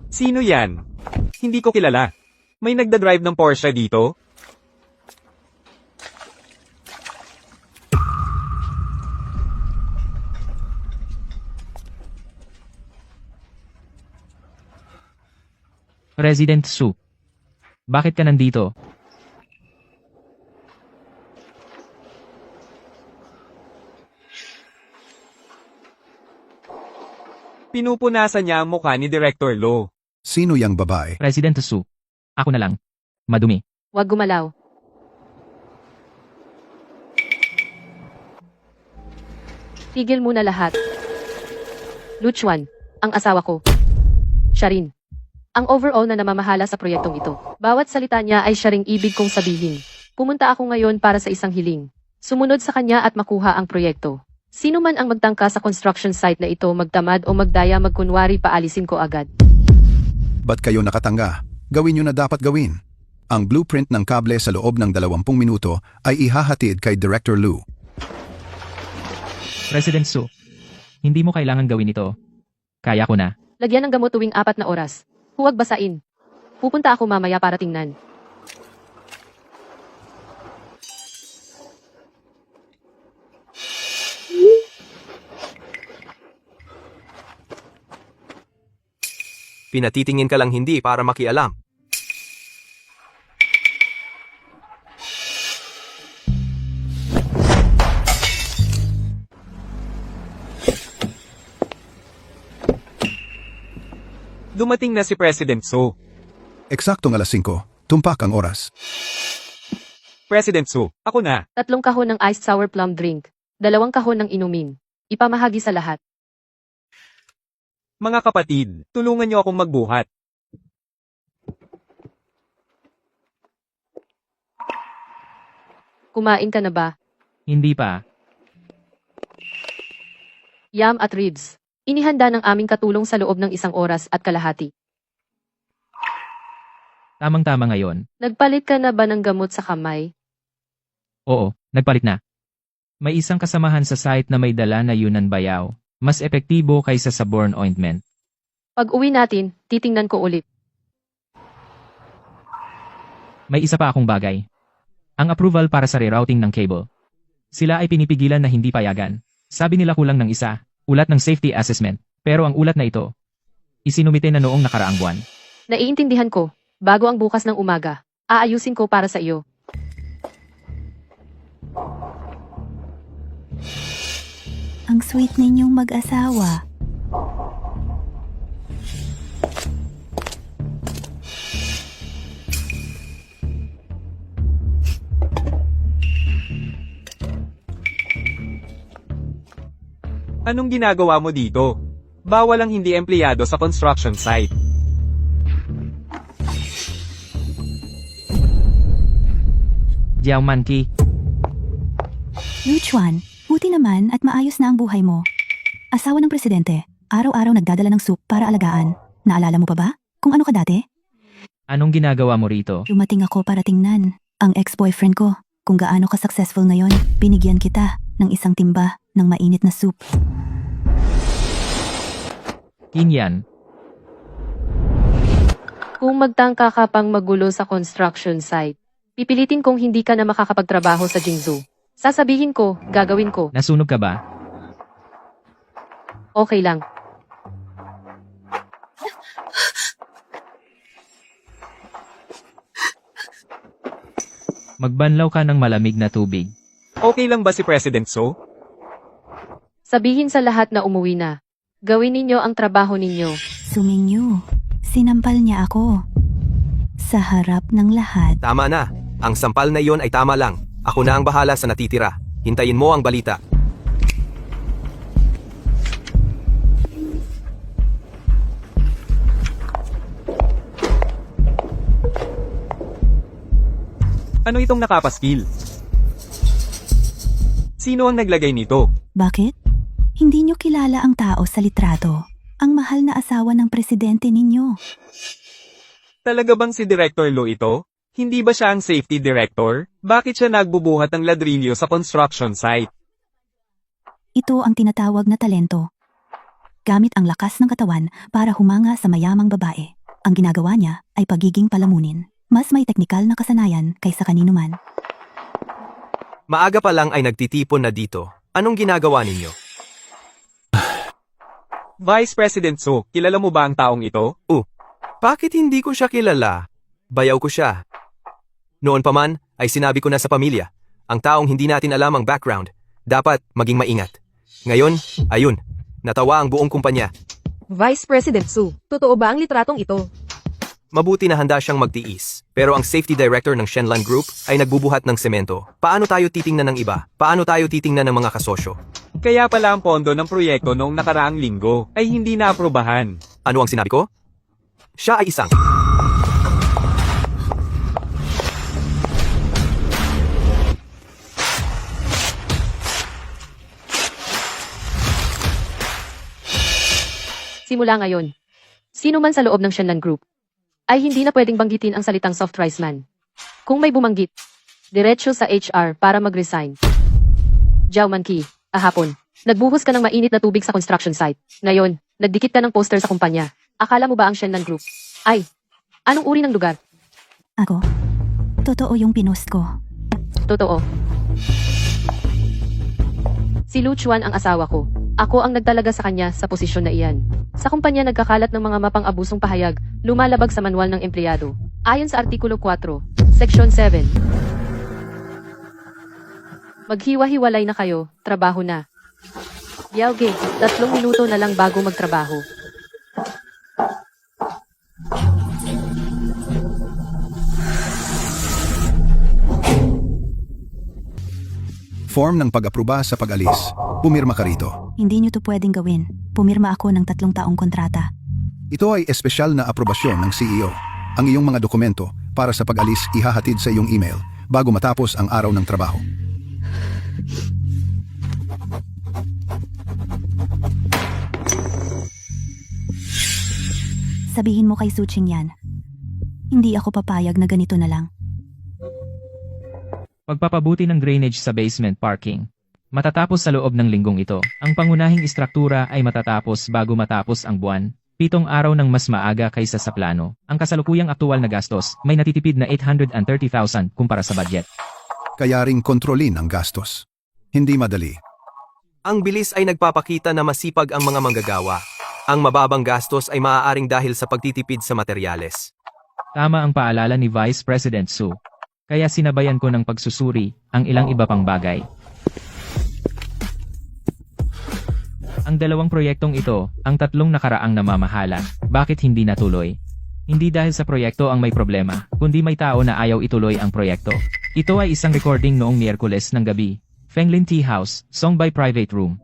Sino yan? Hindi ko kilala. May nagdadrive ng Porsche dito? President Su. Bakit ka nandito? Pinupunasan niya ang mukha ni Director Lo. Sino yang babae? President Su. Ako na lang. Madumi. Huwag gumalaw. Tigil muna lahat. Luchuan, ang asawa ko. Siya rin. Ang overall na namamahala sa proyektong ito. Bawat salita niya ay siya ring ibig kong sabihin. Pumunta ako ngayon para sa isang hiling. Sumunod sa kanya at makuha ang proyekto. Sino man ang magtangka sa construction site na ito magtamad o magdaya magkunwari paalisin ko agad. Ba't kayo nakatanga? Gawin nyo na dapat gawin. Ang blueprint ng kable sa loob ng 20 minuto ay ihahatid kay Director Lu. President Su. Hindi mo kailangan gawin ito. Kaya ko na. Lagyan ng gamot tuwing 4 na oras. Huwag basain. Pupunta ako mamaya para tingnan. Pinatitingin ka lang hindi para makialam. Dumating na si President Su. Eksaktong alas 5, tumpak ang oras. President Su, ako na. 3 kahon ng iced sour plum drink. 2 kahon ng inumin. Ipamahagi sa lahat. Mga kapatid, tulungan niyo akong magbuhat. Kumain ka na ba? Hindi pa. Yam at ribs. Inihanda ng aming katulong sa loob ng 1 oras at kalahati. Tamang-tama ngayon. Nagpalit ka na ba ng gamot sa kamay? Oo, nagpalit na. May isang kasamahan sa site na may dala na Yunan Bayaw. Mas epektibo kaysa sa Born Ointment. Pag uwi natin, titingnan ko ulit. May isa pa akong bagay. Ang approval para sa rerouting ng cable. Sila ay pinipigilan na hindi payagan. Sabi nila kulang ng isa, ulat ng safety assessment. Pero ang ulat na ito, isinumite na noong nakaraang buwan. Naiintindihan ko. Bago ang bukas ng umaga, aayusin ko para sa iyo. Ang sweet ninyong mag-asawa. Anong ginagawa mo dito? Bawal ang hindi empleyado sa construction site. Jiao Manki, Lu Chuan, buti naman at maayos na ang buhay mo. Asawa ng presidente, araw-araw nagdadala ng soup para alagaan. Naalala mo pa ba? Kung ano ka dati? anong ginagawa mo rito? Dumating ako para tingnan ang ex-boyfriend ko. Kung gaano ka successful ngayon, binigyan kita ng isang timba ng mainit na soup. Kinyan, Kung magtangka ka pang magulo sa construction site, pipilitin kong hindi ka na makakapagtrabaho sa Jingzhou. Sasabihin ko, gagawin ko. nasunog ka ba? Okay lang. Magbanlaw ka ng malamig na tubig. Okay lang ba si President So? Sabihin sa lahat na umuwi na. Gawin ninyo ang trabaho ninyo. Suminyo. Sinampal niya ako. Sa harap ng lahat. Tama na. Ang sampal na iyon ay tama lang. Ako na ang bahala sa natitira. Hintayin mo ang balita. Ano itong nakapaskil? Sino ang naglagay nito? Bakit? Hindi niyo kilala ang tao sa litrato. Ang mahal na asawa ng presidente ninyo. Talaga bang si Director Lo ito? Hindi ba siya ang safety director? Bakit siya nagbubuhat ng ladrilyo sa construction site? Ito ang tinatawag na talento. Gamit ang lakas ng katawan para humanga sa mayamang babae. Ang ginagawa niya ay pagiging palamunin. Mas may teknikal na kasanayan kaysa kanino man. Maaga pa lang ay nagtitipon na dito. Anong ginagawa ninyo? Vice President So, kilala mo ba ang taong ito? Bakit hindi ko siya kilala? Bayaw ko siya. Noon pa man, ay sinabi ko na sa pamilya. Ang taong hindi natin alam ang background, dapat maging maingat. Ngayon, ayun, natawa ang buong kumpanya. Vice President Su, totoo ba ang litratong ito? Mabuti na handa siyang magtiis. Pero ang safety director ng Shenlan Group ay nagbubuhat ng semento. Paano tayo titingnan ng iba? Paano tayo titingnan ng mga kasosyo? Kaya pala ang pondo ng proyekto noong nakaraang linggo ay hindi naaprubahan. Ano ang sinabi ko? Siya ay isang... Simula ngayon. Sino man sa loob ng Shenlan Group ay hindi na pwedeng banggitin ang salitang soft rice man. Kung may bumanggit, diretsyo sa HR para mag-resign. Jiao Manki, ahapon, nagbuhos ka ng mainit na tubig sa construction site. Ngayon, nagdikit ka ng poster sa kumpanya. Akala mo ba ang Shenlan Group ay, anong uri ng lugar? Ako? Totoo yung pinost ko. Totoo. Si Lu Chuan ang asawa ko. Ako ang nagtalaga sa kanya sa posisyon na iyan. Sa kumpanya nagkakalat ng mga mapang-abusong pahayag, lumalabag sa manual ng empleyado. Ayon sa Artikulo 4, Section 7. Maghiwa-hiwalay na kayo, trabaho na. Yauge, 3 minuto na lang bago magtrabaho. Form ng pag-aproba sa pag-alis. Pumirma ka rito. Hindi niyo to pwedeng gawin. Pumirma ako ng 3 taong kontrata. Ito ay espesyal na aprobasyon ng CEO. Ang iyong mga dokumento para sa pag-alis ihahatid sa iyong email bago matapos ang araw ng trabaho. Sabihin mo kay Suching yan. Hindi ako papayag na ganito na lang. Pagpapabuti ng drainage sa basement parking. Matatapos sa loob ng linggong ito. Ang pangunahing istruktura ay matatapos bago matapos ang buwan. 7 araw ng mas maaga kaysa sa plano. Ang kasalukuyang aktual na gastos may natitipid na 830,000 kumpara sa budget. Kaya ring kontrolin ang gastos. Hindi madali. Ang bilis ay nagpapakita na masipag ang mga manggagawa. Ang mababang gastos ay maaaring dahil sa pagtitipid sa materyales. Tama ang paalala ni Vice President Su. Kaya sinabayan ko ng pagsusuri ang ilang iba pang bagay. Ang 2 proyektong ito, ang 3 nakaraang namamahala, bakit hindi natuloy? Hindi dahil sa proyekto ang may problema, kundi may tao na ayaw ituloy ang proyekto. Ito ay isang recording noong Miyerkules ng gabi. Fenglin Tea House, Song by Private Room.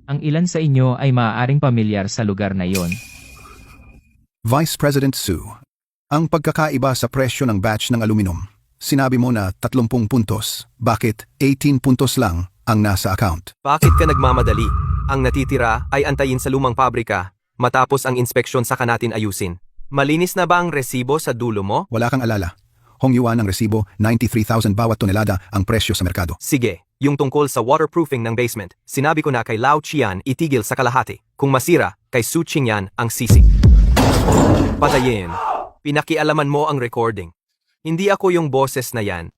Ang ilan sa inyo ay maaaring pamilyar sa lugar na iyon. Vice President Su, ang pagkakaiba sa presyo ng batch ng aluminum. Sinabi mo na 30 puntos. Bakit 18 puntos lang ang nasa account? Bakit ka nagmamadali? Ang natitira ay antayin sa lumang pabrika, matapos ang inspeksyon saka natin ayusin. Malinis na ba ang resibo sa dulo mo? Wala kang alala. Hong Yuan ang resibo, 93,000 bawat tonelada ang presyo sa merkado. Sige, yung tungkol sa waterproofing ng basement, sinabi ko na kay Lao Qian itigil sa kalahati. Kung masira, kay Su Qingyan ang sisi. Patayin. Pinakialaman mo ang recording. Hindi ako yung boses na yan.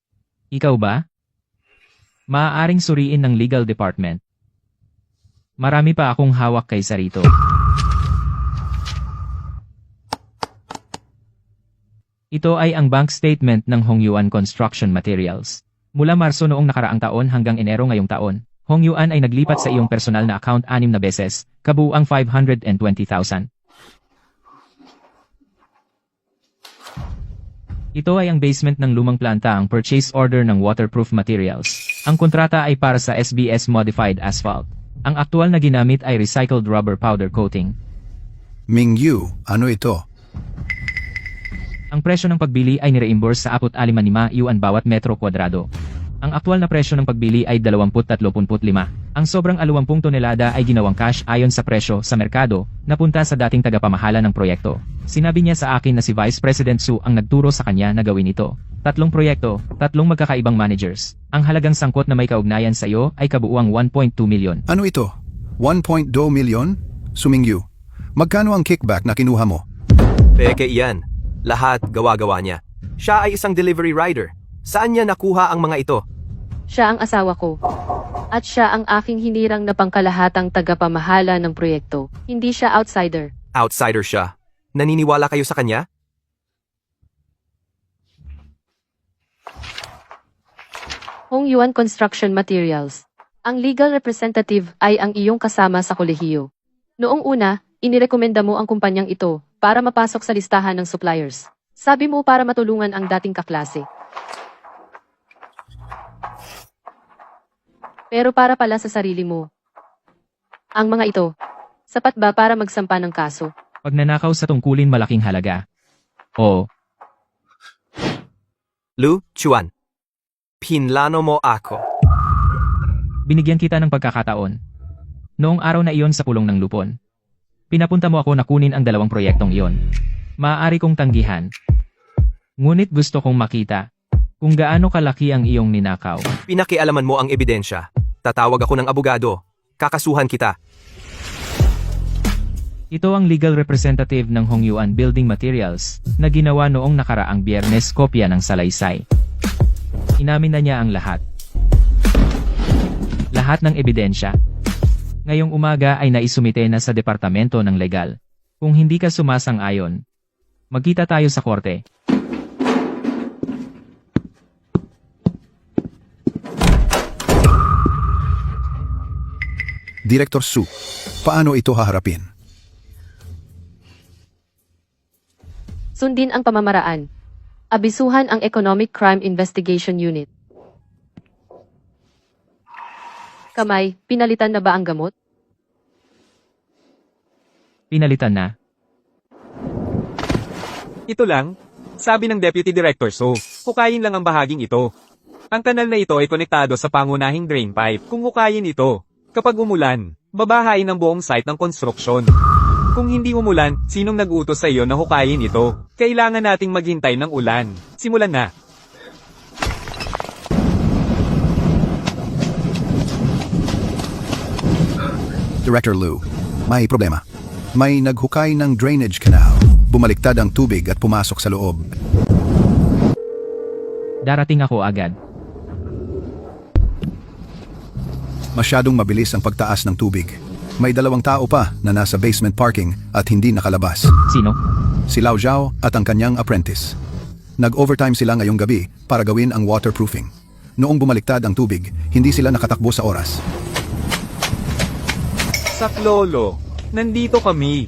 Ikaw ba? Maaaring suriin ng legal department. Marami pa akong hawak kaysa rito. Ito ay ang bank statement ng Hong Yuan Construction Materials. Mula Marso noong nakaraang taon hanggang Enero ngayong taon, Hong Yuan ay naglipat sa iyong personal na account 6 na beses, kabuuang 520,000. Ito ay ang basement ng lumang planta ang purchase order ng waterproof materials. Ang kontrata ay para sa SBS Modified Asphalt. Ang aktual na ginamit ay recycled rubber powder coating. Mingyu, ano ito? Ang presyo ng pagbili ay ni-reimburse sa 45 yuan bawat metro kwadrado. Ang aktual na presyo ng pagbili ay 20.35. Ang sobrang 20 tonelada ay ginawang cash ayon sa presyo sa merkado, napunta sa dating tagapamahala ng proyekto. Sinabi niya sa akin na si Vice President Su ang nagturo sa kanya na gawin ito. 3 proyekto, 3 magkakaibang managers. Ang halagang sangkot na may kaugnayan sa iyo ay kabuuang 1.2 milyon. Ano ito? 1.2 milyon? Sumingyu, magkano ang kickback na kinuha mo? Peke iyan. Lahat gawa-gawa niya. Siya ay isang delivery rider. Saan niya nakuha ang mga ito? Siya ang asawa ko. At siya ang aking hinirang na pangkalahatang tagapamahala ng proyekto. Hindi siya outsider. Outsider siya. Naniniwala kayo sa kanya? Hong Yuan Construction Materials. Ang legal representative ay ang iyong kasama sa kolehiyo. Noong una, inirekomenda mo ang kumpanyang ito para mapasok sa listahan ng suppliers. Sabi mo para matulungan ang dating kaklase. Pero para pala sa sarili mo. Ang mga ito, sapat ba para magsampa ng kaso? Pagnanakaw sa tungkulin malaking halaga. Oo. Lu Chuan. Pinlano mo ako. Binigyan kita ng pagkakataon. Noong araw na iyon sa pulong ng lupon. Pinapunta mo ako na kunin ang 2 proyektong iyon. Maaari kong tanggihan. Ngunit gusto kong makita kung gaano kalaki ang iyong ninakaw. Pinakialaman mo ang ebidensya. Tatawag ako ng abogado. Kakasuhan kita. Ito ang legal representative ng Hong Yuan Building Materials na ginawa noong nakaraang Biyernes kopya ng salaysay. Inamin na niya ang lahat. Lahat ng ebidensya. Ngayong umaga ay naisumite na sa Departamento ng Legal. Kung hindi ka sumasang-ayon, magkita tayo sa korte. Director Su, paano ito haharapin? Sundin ang pamamaraan. Abisuhan ang Economic Crime Investigation Unit. Kamay, pinalitan na ba ang gamot? Pinalitan na. Ito lang, sabi ng Deputy Director So, hukayin lang ang bahaging ito. Ang kanal na ito ay konektado sa pangunahing drain pipe. Kung hukayin ito, kapag umulan, babahain ang buong site ng konstruksyon. Kung hindi umulan, sinong nag-utos sa iyo na hukayin ito? Kailangan nating maghintay ng ulan. Simulan na. Director Lu, may problema. May naghukay ng drainage canal. Bumaliktad ang tubig at pumasok sa loob. Darating ako agad. Masyadong mabilis ang pagtaas ng tubig. May 2 tao pa na nasa basement parking at hindi nakalabas. Sino? Si Lao Zhao at ang kanyang apprentice. Nag-overtime sila ngayong gabi para gawin ang waterproofing. Noong bumaliktad ang tubig, hindi sila nakatakbo sa oras. Saklolo, nandito kami.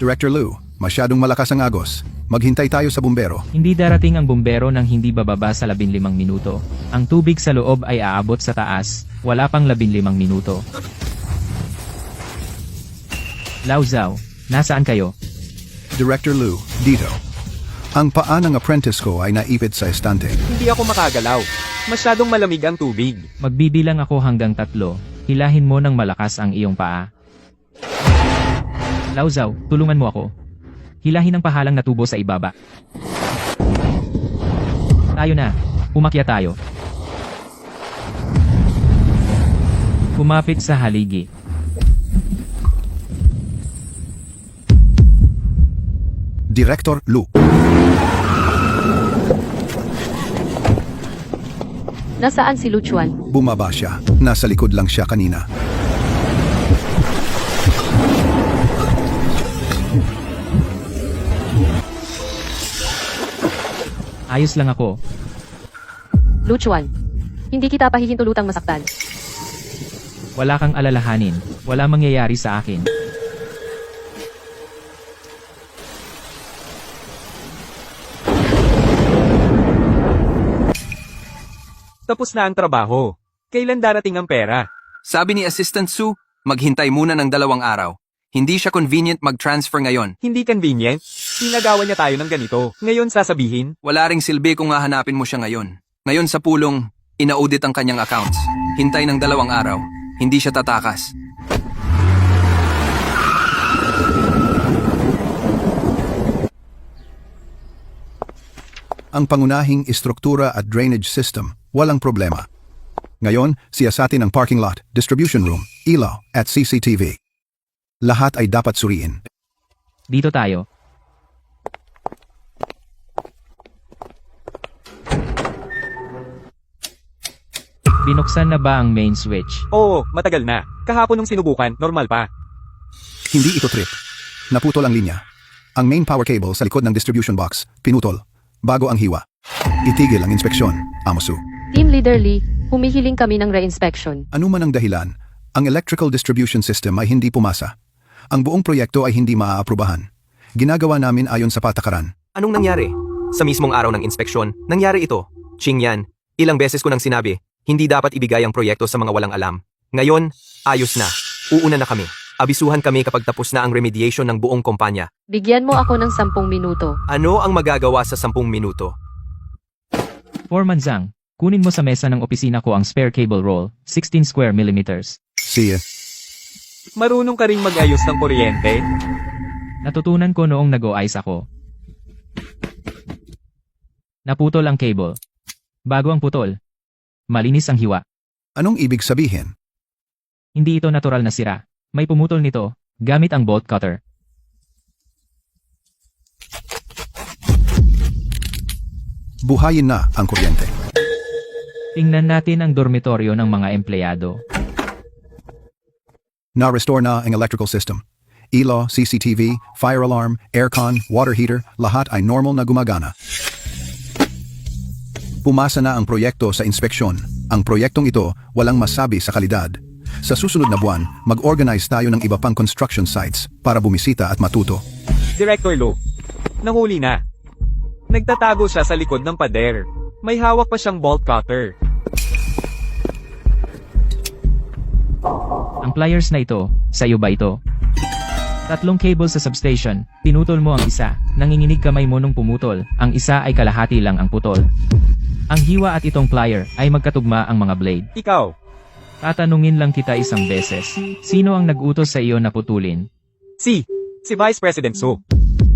Director Lu, masyadong malakas ang agos. Maghintay tayo sa bumbero. Hindi darating ang bumbero nang hindi bababa sa 15 minuto. Ang tubig sa loob ay aabot sa taas, wala pang 15 minuto. Lao Zhao, nasaan kayo? Director Lu, dito. Ang paa ng apprentice ko ay naipit sa estante. Hindi ako makagalaw. Masyadong malamig ang tubig. Magbibilang ako hanggang 3. Hilahin mo ng malakas ang iyong paa. Lao Zhao, tulungan mo ako. Hilahin ang pahalang na tubo sa ibaba. Tayo na. Umakyat tayo. Kumapit sa haligi. Director Lu. Nasaan si Luchuan? Bumaba siya. Nasa likod lang siya kanina. Ayos lang ako. Luchuan, hindi kita pahihintulutang masaktan. Wala kang alalahanin. Wala mangyayari sa akin. Tapos na ang trabaho. Kailan darating ang pera? Sabi ni Assistant Su, maghintay muna ng 2 araw. Hindi siya convenient mag-transfer ngayon. Hindi convenient. Sinagawa niya tayo ng ganito. Ngayon sasabihin, Wala ring silbi kung hahanapin mo siya ngayon. Ngayon sa pulong, ina-audit ang kanyang accounts. Hintay ng 2 araw. Hindi siya tatakas. Ang pangunahing istruktura at drainage system, walang problema. Ngayon, siyasatin ang parking lot, distribution room, ilaw, at CCTV. Lahat ay dapat suriin. Dito tayo. Binuksan na ba ang main switch? oo, matagal na. Kahapon nung sinubukan, normal pa. Hindi ito trip. Naputol ang linya. Ang main power cable sa likod ng distribution box, pinutol. Bago ang hiwa. Itigil ang inspeksyon, Amosu. Team Leader Lee, humihiling kami ng re-inspection. Ano man ang dahilan, ang electrical distribution system ay hindi pumasa. Ang buong proyekto ay hindi maaaprubahan. Ginagawa namin ayon sa patakaran. Anong nangyari? Sa mismong araw ng inspeksyon, nangyari ito. Qingyan, ilang beses ko nang sinabi, hindi dapat ibigay ang proyekto sa mga walang alam. Ngayon, ayos na. Uuna na kami. Abisuhan kami kapag tapos na ang remediation ng buong kumpanya. Bigyan mo ako ng 10 minuto. Ano ang magagawa sa 10 minuto? Foreman Zhang, kunin mo sa mesa ng opisina ko ang spare cable roll, 16 square millimeters. See ya. Marunong ka ring mag-ayos ng kuryente? Natutunan ko noong nag-o-ice ako. Naputol ang cable. Bago ang putol. Malinis ang hiwa. Anong ibig sabihin? Hindi ito natural na sira. May pumutol nito, gamit ang bolt cutter. Buhayin na ang kuryente. Tingnan natin ang dormitoryo ng mga empleyado. Na-restore na ang electrical system. Ilaw, CCTV, fire alarm, aircon, water heater, lahat ay normal na gumagana. Pumasa na ang proyekto sa inspeksyon. Ang proyektong ito walang masabi sa kalidad. Sa susunod na buwan, mag-organize tayo ng iba pang construction sites para bumisita at matuto. Director Lo, nahuli na. Nagtatago siya sa likod ng pader. May hawak pa siyang bolt cutter. Ang pliers na ito, sa iyo ba ito? 3 cable sa substation, pinutol mo ang isa, nanginginig kamay mo nung pumutol, ang isa ay kalahati lang ang putol. Ang hiwa at itong plier ay magkatugma ang mga blade. Ikaw, Tatanungin lang kita isang beses, sino ang nag-utos sa iyo na putulin? si Vice President Su.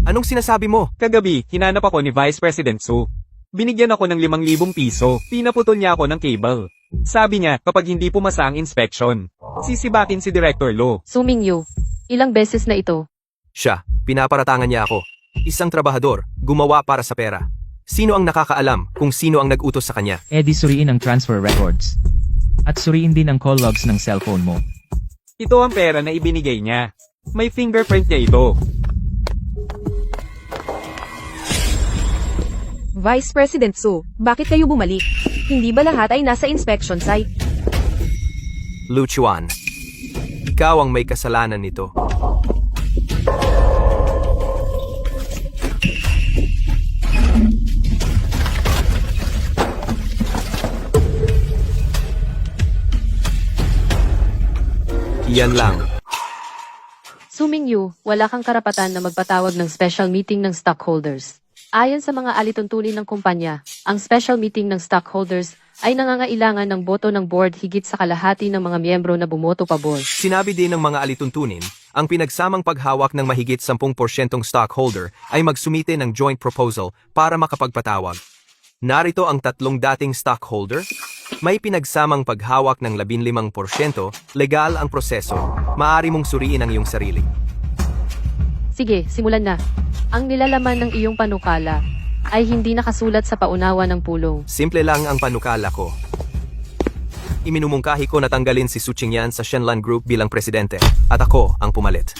Anong sinasabi mo? Kagabi, hinanap ako ni Vice President Su. Binigyan ako ng 5,000 piso. Pinaputol niya ako ng cable. Sabi niya, kapag hindi pumasa ang inspection, sisibakin si Director Lo. Sumingyu, Ilang beses na ito. Siya, pinaparatangan niya ako. Isang trabahador, gumawa para sa pera. Sino ang nakakaalam kung sino ang nag-utos sa kanya? Di suriin ang transfer records. At suriin din ang call logs ng cellphone mo. Ito ang pera na ibinigay niya. May fingerprint niya ito. Vice President Su, bakit kayo bumalik? Hindi ba lahat ay nasa inspection site? Lu Chuan, ikaw ang may kasalanan nito. Yan lang. Su Mingyu, wala kang karapatan na magpatawag ng special meeting ng stockholders. Ayon sa mga alituntunin ng kumpanya, ang special meeting ng stockholders ay nangangailangan ng boto ng board higit sa kalahati ng mga miyembro na bumoto pabor. Sinabi din ng mga alituntunin, ang pinagsamang paghawak ng mahigit 10% stockholder ay magsumite ng joint proposal para makapagpatawag. Narito ang 3 dating stockholder. May pinagsamang paghawak ng 15%, legal ang proseso. Maaari mong suriin ang iyong sarili. Sige, simulan na. Ang nilalaman ng iyong panukala ay hindi nakasulat sa paunawa ng pulong. Simple lang ang panukala ko. Iminumungkahi ko na tanggalin si Su Qingyan sa Shenlan Group bilang presidente at ako ang pumalit.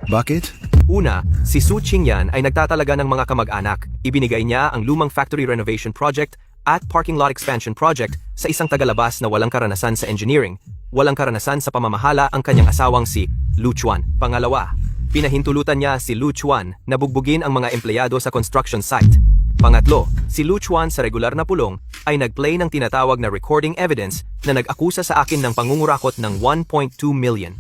Bakit? Una, si Su Qingyan ay nagtatalaga ng mga kamag-anak. Ibinigay niya ang lumang factory renovation project at parking lot expansion project sa isang tagalabas na walang karanasan sa engineering, walang karanasan sa pamamahala ang kanyang asawang si Lu Chuan. Pangalawa, pinahintulutan niya si Lu Chuan na bugbugin ang mga empleyado sa construction site. Pangatlo, si Lu Chuan sa regular na pulong ay nagplay ng tinatawag na recording evidence na nag-akusa sa akin ng pangungurakot ng 1.2 million.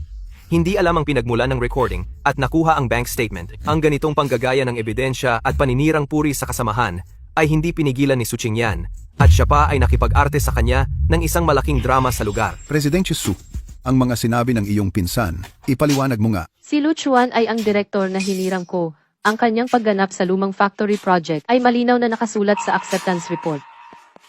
Hindi alam ang pinagmulan ng recording at nakuha ang bank statement. Ang ganitong panggagaya ng ebidensya at paninirang puri sa kasamahan ay hindi pinigilan ni Su Qingyan at siya pa ay nakipag-arte sa kanya ng isang malaking drama sa lugar. Presidente Su, ang mga sinabi ng iyong pinsan, ipaliwanag mo nga. Si Lu Chuan ay ang direktor na hinirang ko. Ang kanyang pagganap sa lumang factory project ay malinaw na nakasulat sa acceptance report.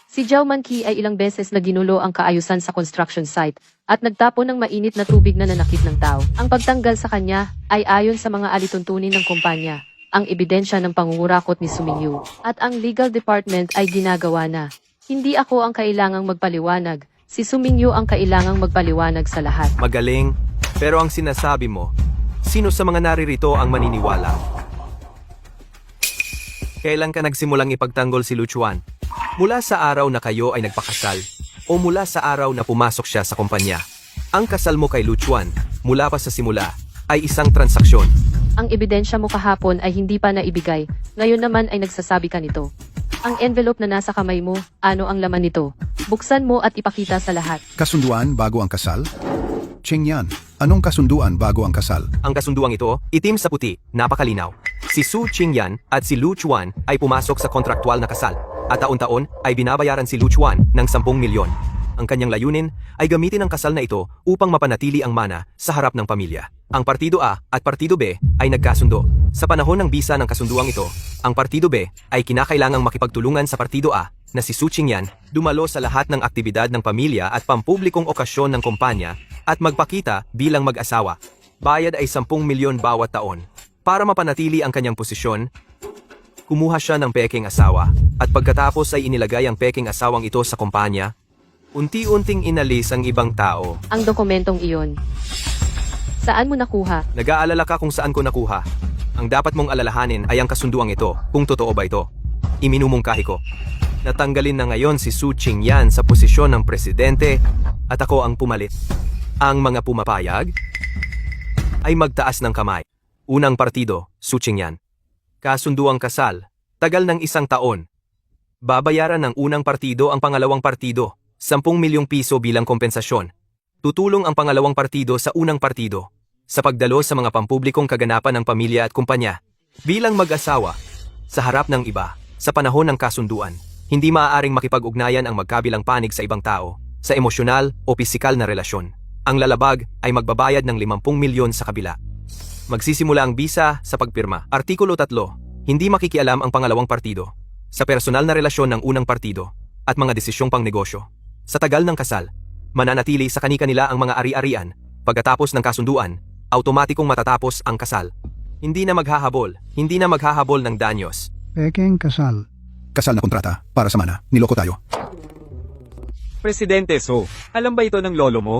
Si Zhao Manqi ay ilang beses na ginulo ang kaayusan sa construction site at nagtapon ng mainit na tubig na nanakit ng tao. Ang pagtanggal sa kanya ay ayon sa mga alituntunin ng kumpanya, ang ebidensya ng pangungurakot ni Su Mingyu, at ang legal department ay ginagawa na. Hindi ako ang kailangang magpaliwanag, si Su Mingyu ang kailangang magpaliwanag sa lahat. Magaling, pero ang sinasabi mo, sino sa mga naririto ang maniniwala? Kailan ka nagsimulang ipagtanggol si Lu Chuan? Mula sa araw na kayo ay nagpakasal o mula sa araw na pumasok siya sa kumpanya? Ang kasal mo kay Lu Chuan, mula pa sa simula, ay isang transaksyon. Ang ebidensya mo kahapon ay hindi pa naibigay, ngayon naman ay nagsasabi ka nito. Ang envelope na nasa kamay mo, ano ang laman nito? Buksan mo at ipakita sa lahat. Kasunduan bago ang kasal? Qingyan, anong kasunduan bago ang kasal? Ang kasunduang ito, itim sa puti, napakalinaw. Si Su Qingyan at si Lu Chuan ay pumasok sa kontraktual na kasal at taon-taon ay binabayaran si Lu Chuan ng 10 milyon. Ang kanyang layunin ay gamitin ang kasal na ito upang mapanatili ang mana sa harap ng pamilya. Ang Partido A at Partido B ay nagkasundo. Sa panahon ng bisa ng kasunduang ito, ang Partido B ay kinakailangang makipagtulungan sa Partido A na si Su Qingyan dumalo sa lahat ng aktibidad ng pamilya at pampublikong okasyon ng kumpanya at magpakita bilang mag-asawa. Bayad ay 10 milyon bawat taon. Para mapanatili ang kanyang posisyon, kumuha siya ng peking asawa at pagkatapos ay inilagay ang peking asawang ito sa kumpanya. Unti-unting inalis ang ibang tao. Ang dokumentong iyon. Saan mo nakuha? Nag-aalala ka kung saan ko nakuha. Ang dapat mong alalahanin ay ang kasunduang ito, kung totoo ba ito. Iminumungkahi ko. Natanggalin na ngayon si Su Qingyan sa posisyon ng presidente at ako ang pumalit. Ang mga pumapayag ay magtaas ng kamay. Unang partido, Su Qingyan. Kasunduang kasal, tagal ng 1 taon. Babayaran ng unang partido ang pangalawang partido, 10 milyong piso bilang kompensasyon. Tutulong ang pangalawang partido sa unang partido sa pagdalo sa mga pampublikong kaganapan ng pamilya at kumpanya. Bilang mag-asawa, sa harap ng iba, sa panahon ng kasunduan, hindi maaaring makipag-ugnayan ang magkabilang panig sa ibang tao, sa emosyonal o pisikal na relasyon. Ang lalabag ay magbabayad ng 50 milyon sa kabila. Magsisimula ang bisa sa pagpirma. Artikulo 3, hindi makikialam ang pangalawang partido sa personal na relasyon ng unang partido at mga desisyong pangnegosyo. Sa tagal ng kasal, mananatili sa kani-kanila ang mga ari-arian. Pagkatapos ng kasunduan, automatikong matatapos ang kasal. Hindi na maghahabol ng danyos. Pekeng kasal. Kasal na kontrata para sa mana. Niloko tayo. Presidente So, alam ba ito ng lolo mo?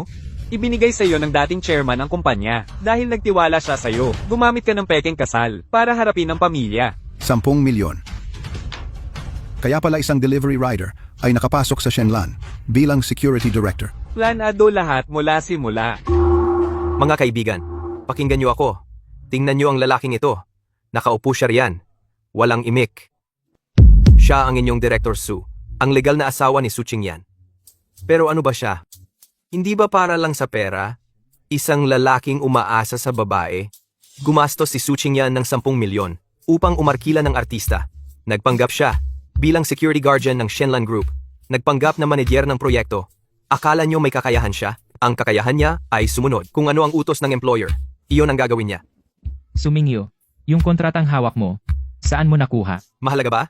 Ibinigay sa iyo ng dating chairman ang kumpanya dahil nagtiwala siya sa iyo. Gumamit ka ng pekeng kasal para harapin ang pamilya. 10 milyon. Kaya pala isang delivery rider ay nakapasok sa Shenlan bilang security director. Planado lahat mula simula. Mga kaibigan, pakinggan niyo ako. Tingnan niyo ang lalaking ito. Nakaupo siya riyan. Walang imik. Siya ang inyong Director Su, ang legal na asawa ni Su Qingyan. Pero ano ba siya? Hindi ba para lang sa pera? Isang lalaking umaasa sa babae? Gumastos si Su Qingyan ng 10 milyon upang umarkila ng artista. Nagpanggap siya bilang security guardian ng Shenlan Group. Nagpanggap na manager ng proyekto. Akala niyo may kakayahan siya? Ang kakayahan niya ay sumunod kung ano ang utos ng employer. Iyon ang gagawin niya. Sumingyo, yung kontratang hawak mo, saan mo nakuha? Mahalaga ba?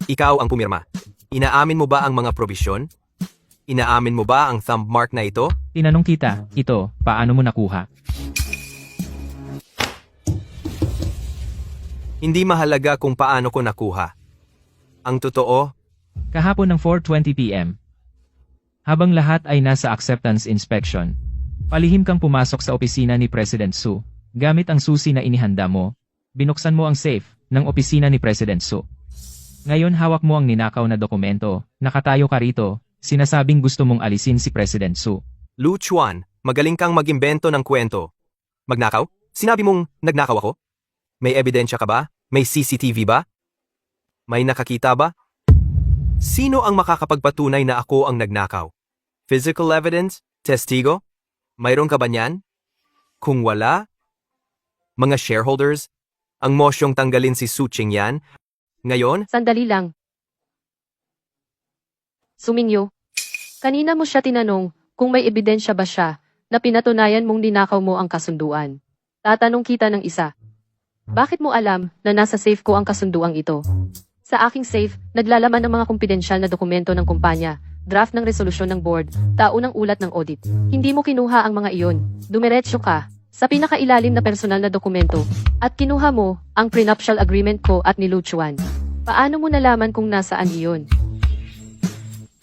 Ikaw ang pumirma. Inaamin mo ba ang mga probisyon? Inaamin mo ba ang thumb mark na ito? Tinanong kita, ito, paano mo nakuha? Hindi mahalaga kung paano ko nakuha. Ang totoo, Kahapon ng 4:20 PM. Habang lahat ay nasa acceptance inspection, palihim kang pumasok sa opisina ni President Su. Gamit ang susi na inihanda mo, binuksan mo ang safe ng opisina ni President Su. Ngayon hawak mo ang ninakaw na dokumento, nakatayo ka rito, sinasabing gusto mong alisin si President Su. Lu Chuan, magaling kang mag-imbento ng kwento. Magnakaw? Sinabi mong nagnakaw ako? May ebidensya ka ba? May CCTV ba? May nakakita ba? Sino ang makakapagpatunay na ako ang nagnakaw? Physical evidence? Testigo? Mayroon ka ba niyan? Kung wala, mga shareholders, ang mosyong tanggalin si Su Qingyan. Ngayon, Sandali lang. Sumingyo. Kanina mo siya tinanong kung may ebidensya ba siya na pinatunayan mong ninakaw mo ang kasunduan. Tatanong kita ng isa. Bakit mo alam na nasa safe ko ang kasunduang ito? Sa aking safe, naglalaman ng mga kumpidensyal na dokumento ng kumpanya, draft ng resolusyon ng board, taunang ulat ng audit. Hindi mo kinuha ang mga iyon. Dumiretso ka sa pinakailalim na personal na dokumento at kinuha mo ang prenuptial agreement ko at ni Lu Chuan. Paano mo nalaman kung nasaan iyon?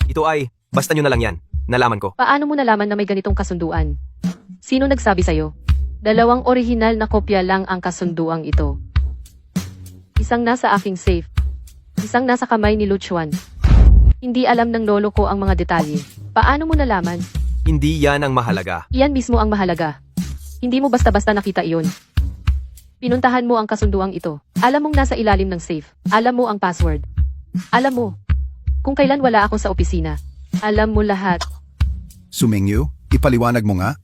ito ay, basta nyo na lang yan. Nalaman ko. Paano mo nalaman na may ganitong kasunduan? Sino nagsabi sa'yo? 2 orihinal na kopya lang ang kasunduang ito. Isang nasa aking safe. Isang nasa kamay ni Lu Chuan. Hindi alam ng lolo ko ang mga detalye. Paano mo nalaman? Hindi yan ang mahalaga. Iyan mismo ang mahalaga. Hindi mo basta-basta nakita iyon. Pinuntahan mo ang kasunduang ito. Alam mong nasa ilalim ng safe. Alam mo ang password. Alam mo kung kailan wala ako sa opisina. Alam mo lahat. Sumingyo, ipaliwanag mo nga.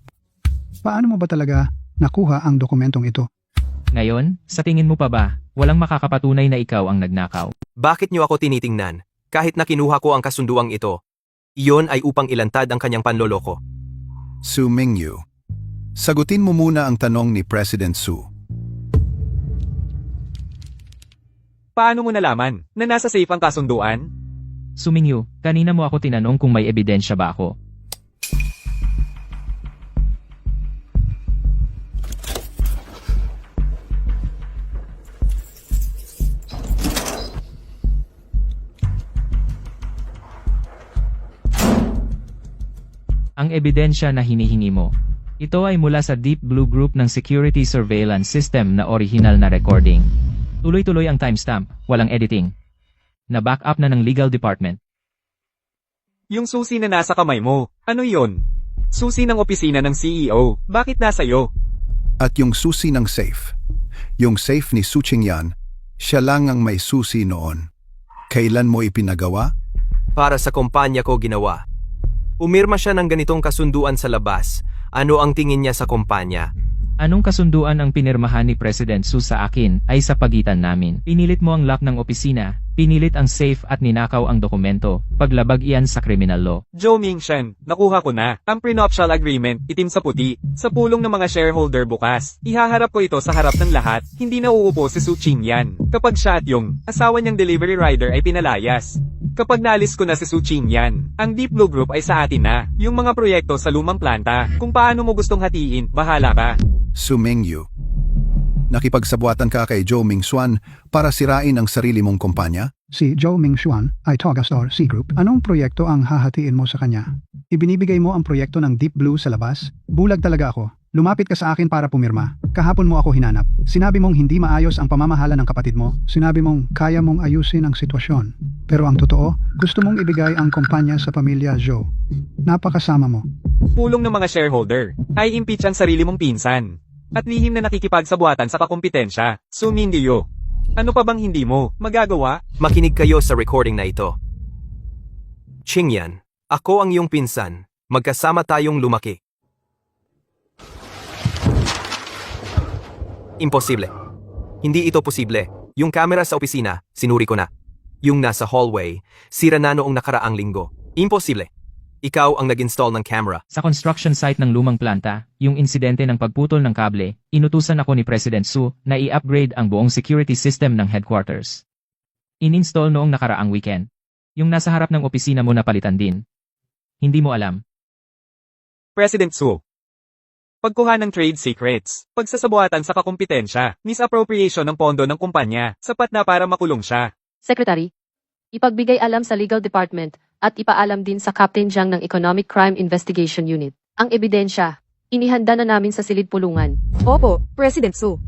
Paano mo ba talaga nakuha ang dokumentong ito? Ngayon, sa tingin mo pa ba, walang makakapatunay na ikaw ang nagnakaw? Bakit nyo ako tinitingnan? Kahit na kinuha ko ang kasunduang ito, iyon ay upang ilantad ang kanyang panloloko. Sumingyo, sagutin mo muna ang tanong ni President Su. Paano mo nalaman na nasa safe ang kasunduan? Sumingyo, kanina mo ako tinanong kung may ebidensya ba ako. Ang ebidensya na hinihingi mo. Ito ay mula sa Deep Blue Group ng Security Surveillance System na original na recording. Tuloy-tuloy ang timestamp, walang editing. Na-back up na ng legal department. Yung susi na nasa kamay mo, ano yon? Susi ng opisina ng CEO, bakit nasa iyo? At yung susi ng safe. Yung safe ni Su Qingyan, siya lang ang may susi noon. Kailan mo ipinagawa? Para sa kumpanya ko ginawa. Umirma siya ng ganitong kasunduan sa labas. Ano ang tingin niya sa kumpanya? Anong kasunduan ang pinirmahan ni President Su sa akin ay sa pagitan namin. Pinilit mo ang lock ng opisina, pinilit ang safe at ninakaw ang dokumento, paglabag iyan sa criminal law. Zhou Mingshen, nakuha ko na. Ang prenuptial agreement, itim sa puti, sa pulong ng mga shareholder bukas. Ihaharap ko ito sa harap ng lahat, hindi na uupo si Su Qingyan. Kapag siya at yung asawa niyang delivery rider ay pinalayas. Kapag naalis ko na si Su Qingyan, ang Deep Blue Group ay sa atin na. Yung mga proyekto sa lumang planta, kung paano mo gustong hatiin, bahala ka. Su Mingyu. Nakipagsabuatan ka kay Zhou Mingxuan para sirain ang sarili mong kumpanya? Si Zhou Mingxuan ay Togastar C Group. Anong proyekto ang hahatiin mo sa kanya? Ibinibigay mo ang proyekto ng Deep Blue sa labas? Bulag talaga ako. Lumapit ka sa akin para pumirma. Kahapon mo ako hinanap. Sinabi mong hindi maayos ang pamamahala ng kapatid mo. Sinabi mong kaya mong ayusin ang sitwasyon. Pero ang totoo, gusto mong ibigay ang kumpanya sa pamilya Zhou. Napakasama mo. Pulong ng mga shareholder, ay impeach ang sarili mong pinsan. At lihim na nakikipagsabuatan sa kakumpetensya, Su Mingyu. Ano pa bang hindi mo magagawa? Makinig kayo sa recording na ito. Qingyan, ako ang iyong pinsan. Magkasama tayong lumaki. Imposible. Hindi ito posible. Yung camera sa opisina, sinuri ko na. Yung nasa hallway, sira na noong nakaraang linggo. Imposible. Ikaw ang nag-install ng camera. Sa construction site ng lumang planta, yung insidente ng pagputol ng kable, inutusan ako ni President Su na i-upgrade ang buong security system ng headquarters. In-install noong nakaraang weekend. Yung nasa harap ng opisina mo napalitan din. Hindi mo alam. President Su. Pagkuha ng trade secrets, pagsasabuatan sa kakumpetensya, misappropriation ng pondo ng kumpanya, sapat na para makulong siya. Secretary, ipagbigay alam sa Legal Department at ipaalam din sa Captain Jiang ng Economic Crime Investigation Unit. Ang ebidensya, inihanda na namin sa silid pulungan. Opo, President Su.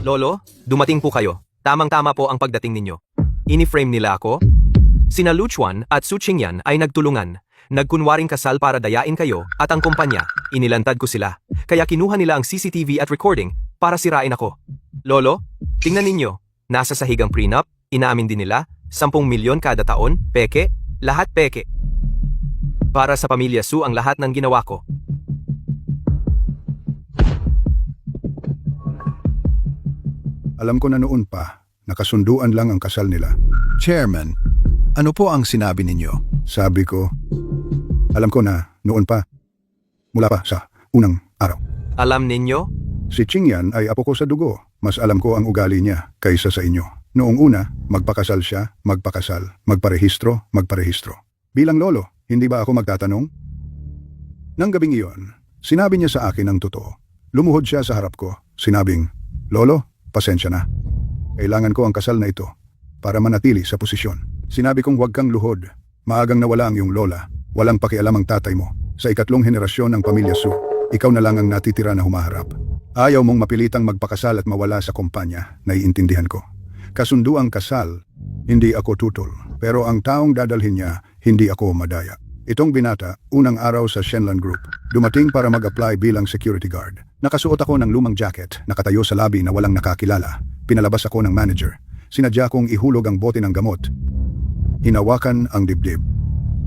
Lolo, dumating po kayo. Tamang-tama po ang pagdating ninyo. Ini-frame nila ako. Sina Lu Chuan at Su Qingyan ay nagtulungan. Nagkunwaring kasal para dayain kayo at ang kumpanya. Inilantad ko sila. Kaya kinuha nila ang CCTV at recording para sirain ako. Lolo, tingnan ninyo. Nasa sahig ang prenup, inaamin din nila, 10 milyon kada taon, peke, lahat peke. Para sa pamilya Su ang lahat ng ginawa ko. Alam ko na noon pa, nakasunduan lang ang kasal nila. Chairman, ano po ang sinabi ninyo? Sabi ko, alam ko na noon pa, mula pa sa unang araw. Alam ninyo? Si Qingyan ay apo ko sa dugo. Mas alam ko ang ugali niya kaysa sa inyo. Noong una, magpakasal siya, magparehistro. Bilang lolo, hindi ba ako magtatanong? Nang gabing iyon, sinabi niya sa akin ang totoo. Lumuhod siya sa harap ko, sinabing, Lolo, pasensya na. Kailangan ko ang kasal na ito para manatili sa posisyon. Sinabi kong huwag kang luhod. Maagang nawala ang iyong lola. Walang pakialam ang tatay mo. Sa ikatlong henerasyon ng pamilya Su, ikaw na lang ang natitira na humaharap. Ayaw mong mapilitang magpakasal at mawala sa kumpanya, naiintindihan ko. Kasunduang kasal, hindi ako tutol. Pero ang taong dadalhin niya, hindi ako madaya. Itong binata, unang araw sa Shenlan Group, dumating para mag-apply bilang security guard. Nakasuot ako ng lumang jacket, nakatayo sa lobby na walang nakakilala. Pinalabas ako ng manager. Sinadya kong ihulog ang bote ng gamot. Hinawakan ang dibdib.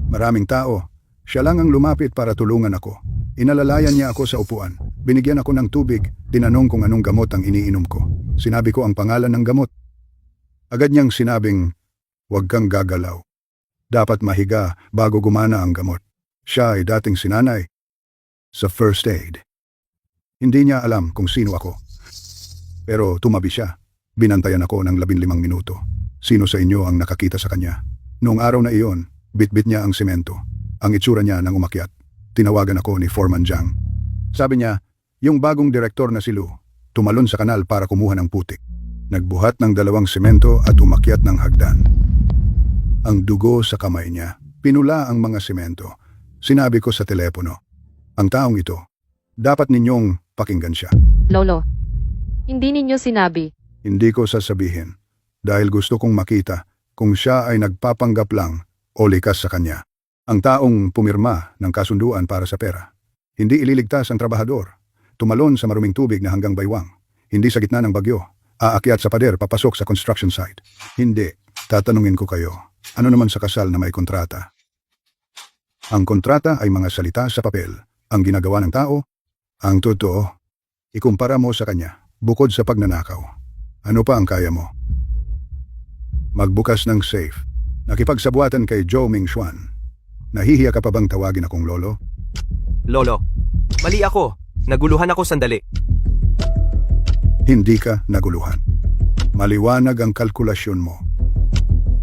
Maraming tao. Siya lang ang lumapit para tulungan ako. Inalalayan niya ako sa upuan. Binigyan ako ng tubig. Tinanong kung anong gamot ang iniinom ko. Sinabi ko ang pangalan ng gamot. Agad niyang sinabing, huwag kang gagalaw. Dapat mahiga bago gumana ang gamot. Siya ay dating sinanay sa first aid. Hindi niya alam kung sino ako. Pero tumabi siya. Binantayan ako ng 15 minuto. Sino sa inyo ang nakakita sa kanya? Noong araw na iyon, bitbit niya ang semento. Ang itsura niya nang umakyat. Tinawagan ako ni Foreman Jiang. Sabi niya, yung bagong direktor na si Lu, tumalon sa kanal para kumuha ng putik. Nagbuhat ng 2 semento at umakyat ng hagdan. Ang dugo sa kamay niya, pinula ang mga semento. Sinabi ko sa telepono, ang taong ito, dapat ninyong pakinggan siya. Lolo, hindi ninyo sinabi. Hindi ko sasabihin, dahil gusto kong makita kung siya ay nagpapanggap lang o likas sa kanya. Ang taong pumirma ng kasunduan para sa pera. Hindi ililigtas ang trabahador. Tumalon sa maruming tubig na hanggang baywang. Hindi sa gitna ng bagyo. Aakyat sa pader papasok sa construction site. Hindi. Tatanungin ko kayo. Ano naman sa kasal na may kontrata? Ang kontrata ay mga salita sa papel. Ang ginagawa ng tao, ang totoo. Ikumpara mo sa kanya, bukod sa pagnanakaw. Ano pa ang kaya mo? Magbukas ng safe. Nakipagsabuatan kay Zhou Mingxuan. Nahihiya ka pa bang tawagin akong lolo? Lolo, mali ako. Naguluhan ako sandali. Hindi ka naguluhan. Maliwanag ang kalkulasyon mo.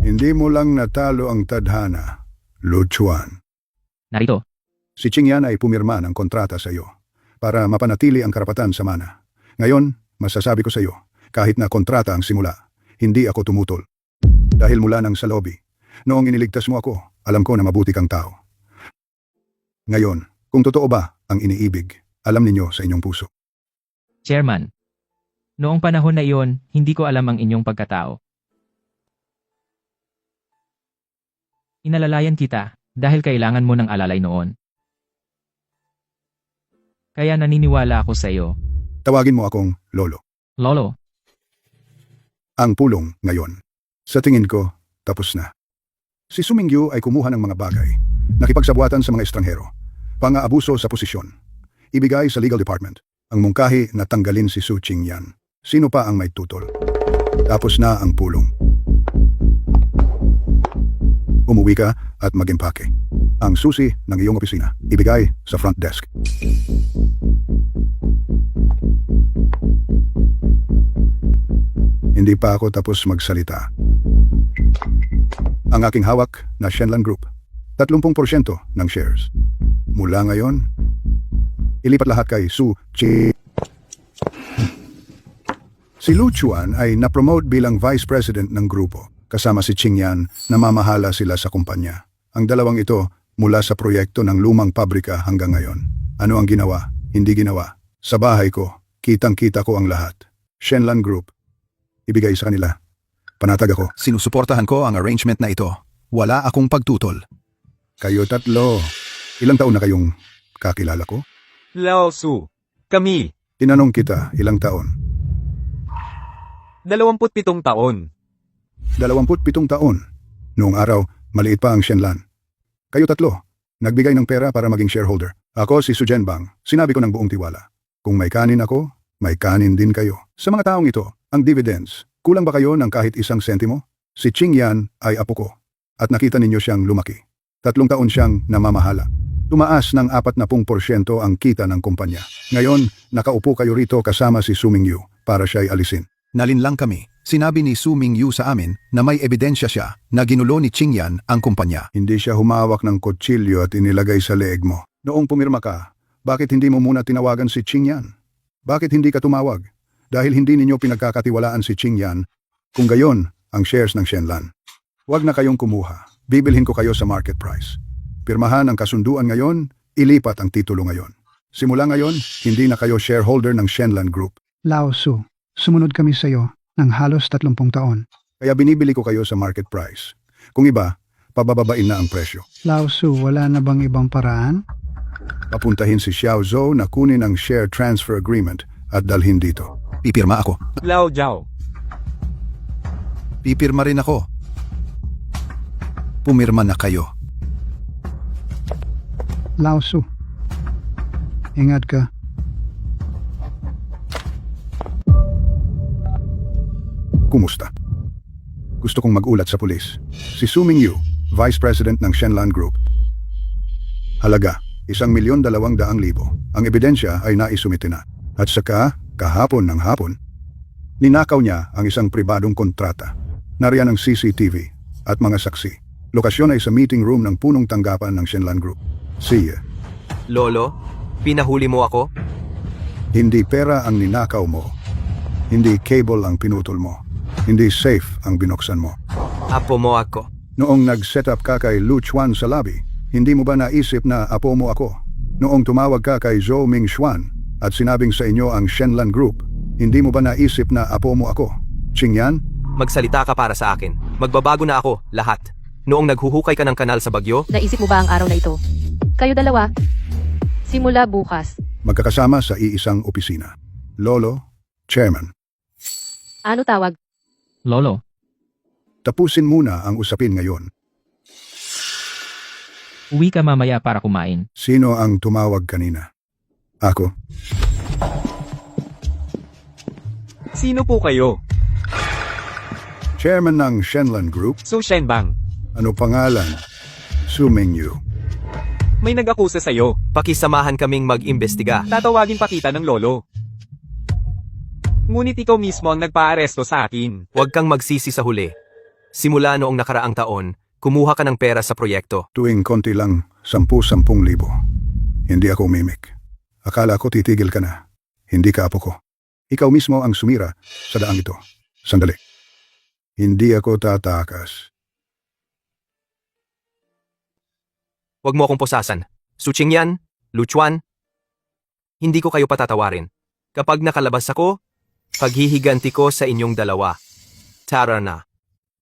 Hindi mo lang natalo ang tadhana, Lu Chuan. Narito. Si Qingyan ay pumirma ng kontrata sa iyo para mapanatili ang karapatan sa mana. Ngayon, masasabi ko sa iyo, kahit na kontrata ang simula, hindi ako tumutol. Dahil mula nang sa lobby, noong iniligtas mo ako, alam ko na mabuti kang tao. Ngayon, kung totoo ba ang iniibig, alam ninyo sa inyong puso. Chairman. Noong panahon na iyon, hindi ko alam ang inyong pagkatao. Inalalayan kita dahil kailangan mo ng alalay noon. Kaya naniniwala ako sa iyo. Tawagin mo akong Lolo. Lolo, Ang pulong ngayon. Sa tingin ko, tapos na. Si Su Mingyu ay kumuha ng mga bagay, nakipagsabuatan sa mga estranghero, pang-aabuso sa posisyon, ibigay sa legal department, ang mungkahi na tanggalin si Su Qingyan. Sino pa ang may tutol? Tapos na ang pulong. Umuwi ka at mag-impake. Ang susi ng iyong opisina, ibigay sa front desk. Hindi pa ako tapos magsalita. Ang aking hawak na Shenlan Group, 30% ng shares. Mula ngayon, ilipat lahat kay Su Qi. Si Lu Chuan ay na-promote bilang vice president ng grupo. Kasama si Qingyan na mamahala sila sa kumpanya. Ang dalawang ito mula sa proyekto ng lumang pabrika hanggang ngayon. Ano ang ginawa? Hindi ginawa. Sa bahay ko, kitang-kita ko ang lahat. Shenlan Group. Ibigay sa kanila. Panatag ako. Sinusuportahan ko ang arrangement na ito. Wala akong pagtutol. Kayo tatlo. Ilang taon na kayong kakilala ko? Lao Su. Kami. Tinanong kita, ilang taon? 27 taon. 27 taon. Noong araw, maliit pa ang Shenlan. Kayo tatlo, nagbigay ng pera para maging shareholder. Ako si Su Zhenbang, sinabi ko ng buong tiwala. Kung may kanin ako, may kanin din kayo. Sa mga taong ito, ang dividends, kulang ba kayo ng kahit 1 sentimo? Si Qingyan ay apo ko, at nakita ninyo siyang lumaki. 3 taon siyang namamahala. Tumaas ng 40% ang kita ng kumpanya. Ngayon, nakaupo kayo rito kasama si Su Mingyu para siya'y alisin. Nalinlang kami. Sinabi ni Su Mingyu sa amin na may ebidensya siya na ginulo ni Qingyan ang kumpanya. Hindi siya humawak ng kutsilyo at inilagay sa leeg mo. Noong pumirma ka, bakit hindi mo muna tinawagan si Qingyan? Bakit hindi ka tumawag? Dahil hindi ninyo pinagkakatiwalaan si Qingyan. Kung gayon, ang shares ng Shenlan. Huwag na kayong kumuha. Bibilhin ko kayo sa market price. Pirmahan ang kasunduan ngayon, ilipat ang titulo ngayon. Simula ngayon, hindi na kayo shareholder ng Shenlan Group. Lao Su, sumunod kami sa iyo ng halos 30 taon. Kaya binibili ko kayo sa market price. Kung iba, pabababain na ang presyo. Lao Su, wala na bang ibang paraan? Papuntahin si Xiao Zhou na kunin ang share transfer agreement at dalhin dito. Pipirma ako. Lao Jiao. Pipirma rin ako. Pumirma na kayo. Lao Su, ingat ka. Kumusta? Gusto kong mag-ulat sa pulis. Si Su Mingyu, Vice President ng Shenlan Group. Halaga, 1,200,000. Ang ebidensya ay naisumite na. At saka, kahapon ng hapon, ninakaw niya ang isang pribadong kontrata. Nariyan ang CCTV at mga saksi. Lokasyon ay sa meeting room ng punong tanggapan ng Shenlan Group. See ya. Lolo, pinahuli mo ako? Hindi pera ang ninakaw mo. Hindi cable ang pinutol mo. Hindi safe ang binuksan mo. Apo mo ako. Noong nag-set up ka kay Lu Chuan sa lobby, hindi mo ba naisip na apo mo ako? Noong tumawag ka kay Zhou Mingxuan at sinabing sa inyo ang Shenlan Group, hindi mo ba naisip na apo mo ako? Qingyan? Magsalita ka para sa akin. Magbabago na ako, lahat. Noong naghuhukay ka ng kanal sa bagyo, Naisip mo ba ang araw na ito? Kayo dalawa? Simula bukas. Magkakasama sa iisang opisina. Lolo, Chairman. Ano tawag? Lolo, Tapusin muna ang usapin ngayon. uwi ka mamaya para kumain. Sino ang tumawag kanina? Ako? Sino po kayo? Chairman ng Shenlan Group? Su Shenbang. Ano pangalan? Su Mingyu. May nag-akusa sa'yo. pakisamahan kaming mag-imbestiga. Tatawagin pa kita ng lolo. Ngunit ikaw mismo ang nagpaaresto sa akin. Huwag kang magsisi sa huli. Simula noong nakaraang taon, kumuha ka ng pera sa proyekto. Tuwing konti lang, 10,000. Hindi ako umimik. Akala ko titigil ka na. Hindi ka apo ko. Ikaw mismo ang sumira sa daang ito. Sandali. Hindi ako tatakas. Huwag mo akong posasan. Su Qingyan, Lu Chuan, hindi ko kayo patatawarin. Kapag nakalabas ako, paghihiganti ko sa inyong dalawa. Tara na.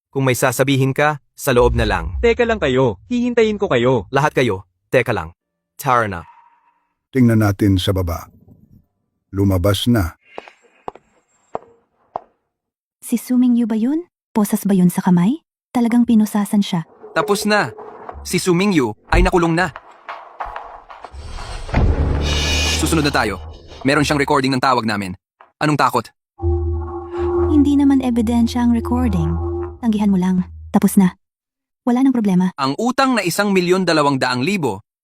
Kung may sasabihin ka, sa loob na lang. Teka lang kayo, hihintayin ko kayo. Lahat kayo, teka lang. Tara na. Tingnan natin sa baba. Lumabas na. Si Suming Yu ba yun? Posas ba yun sa kamay? Talagang pinusasan siya. Tapos na. Si Su Mingyu ay nakulong na. Susunod na tayo. Meron siyang recording ng tawag namin. Anong takot? Hindi naman ebidensya ang recording. Tanggihan mo lang. Tapos na. Wala nang problema. Ang utang na 1,200,000,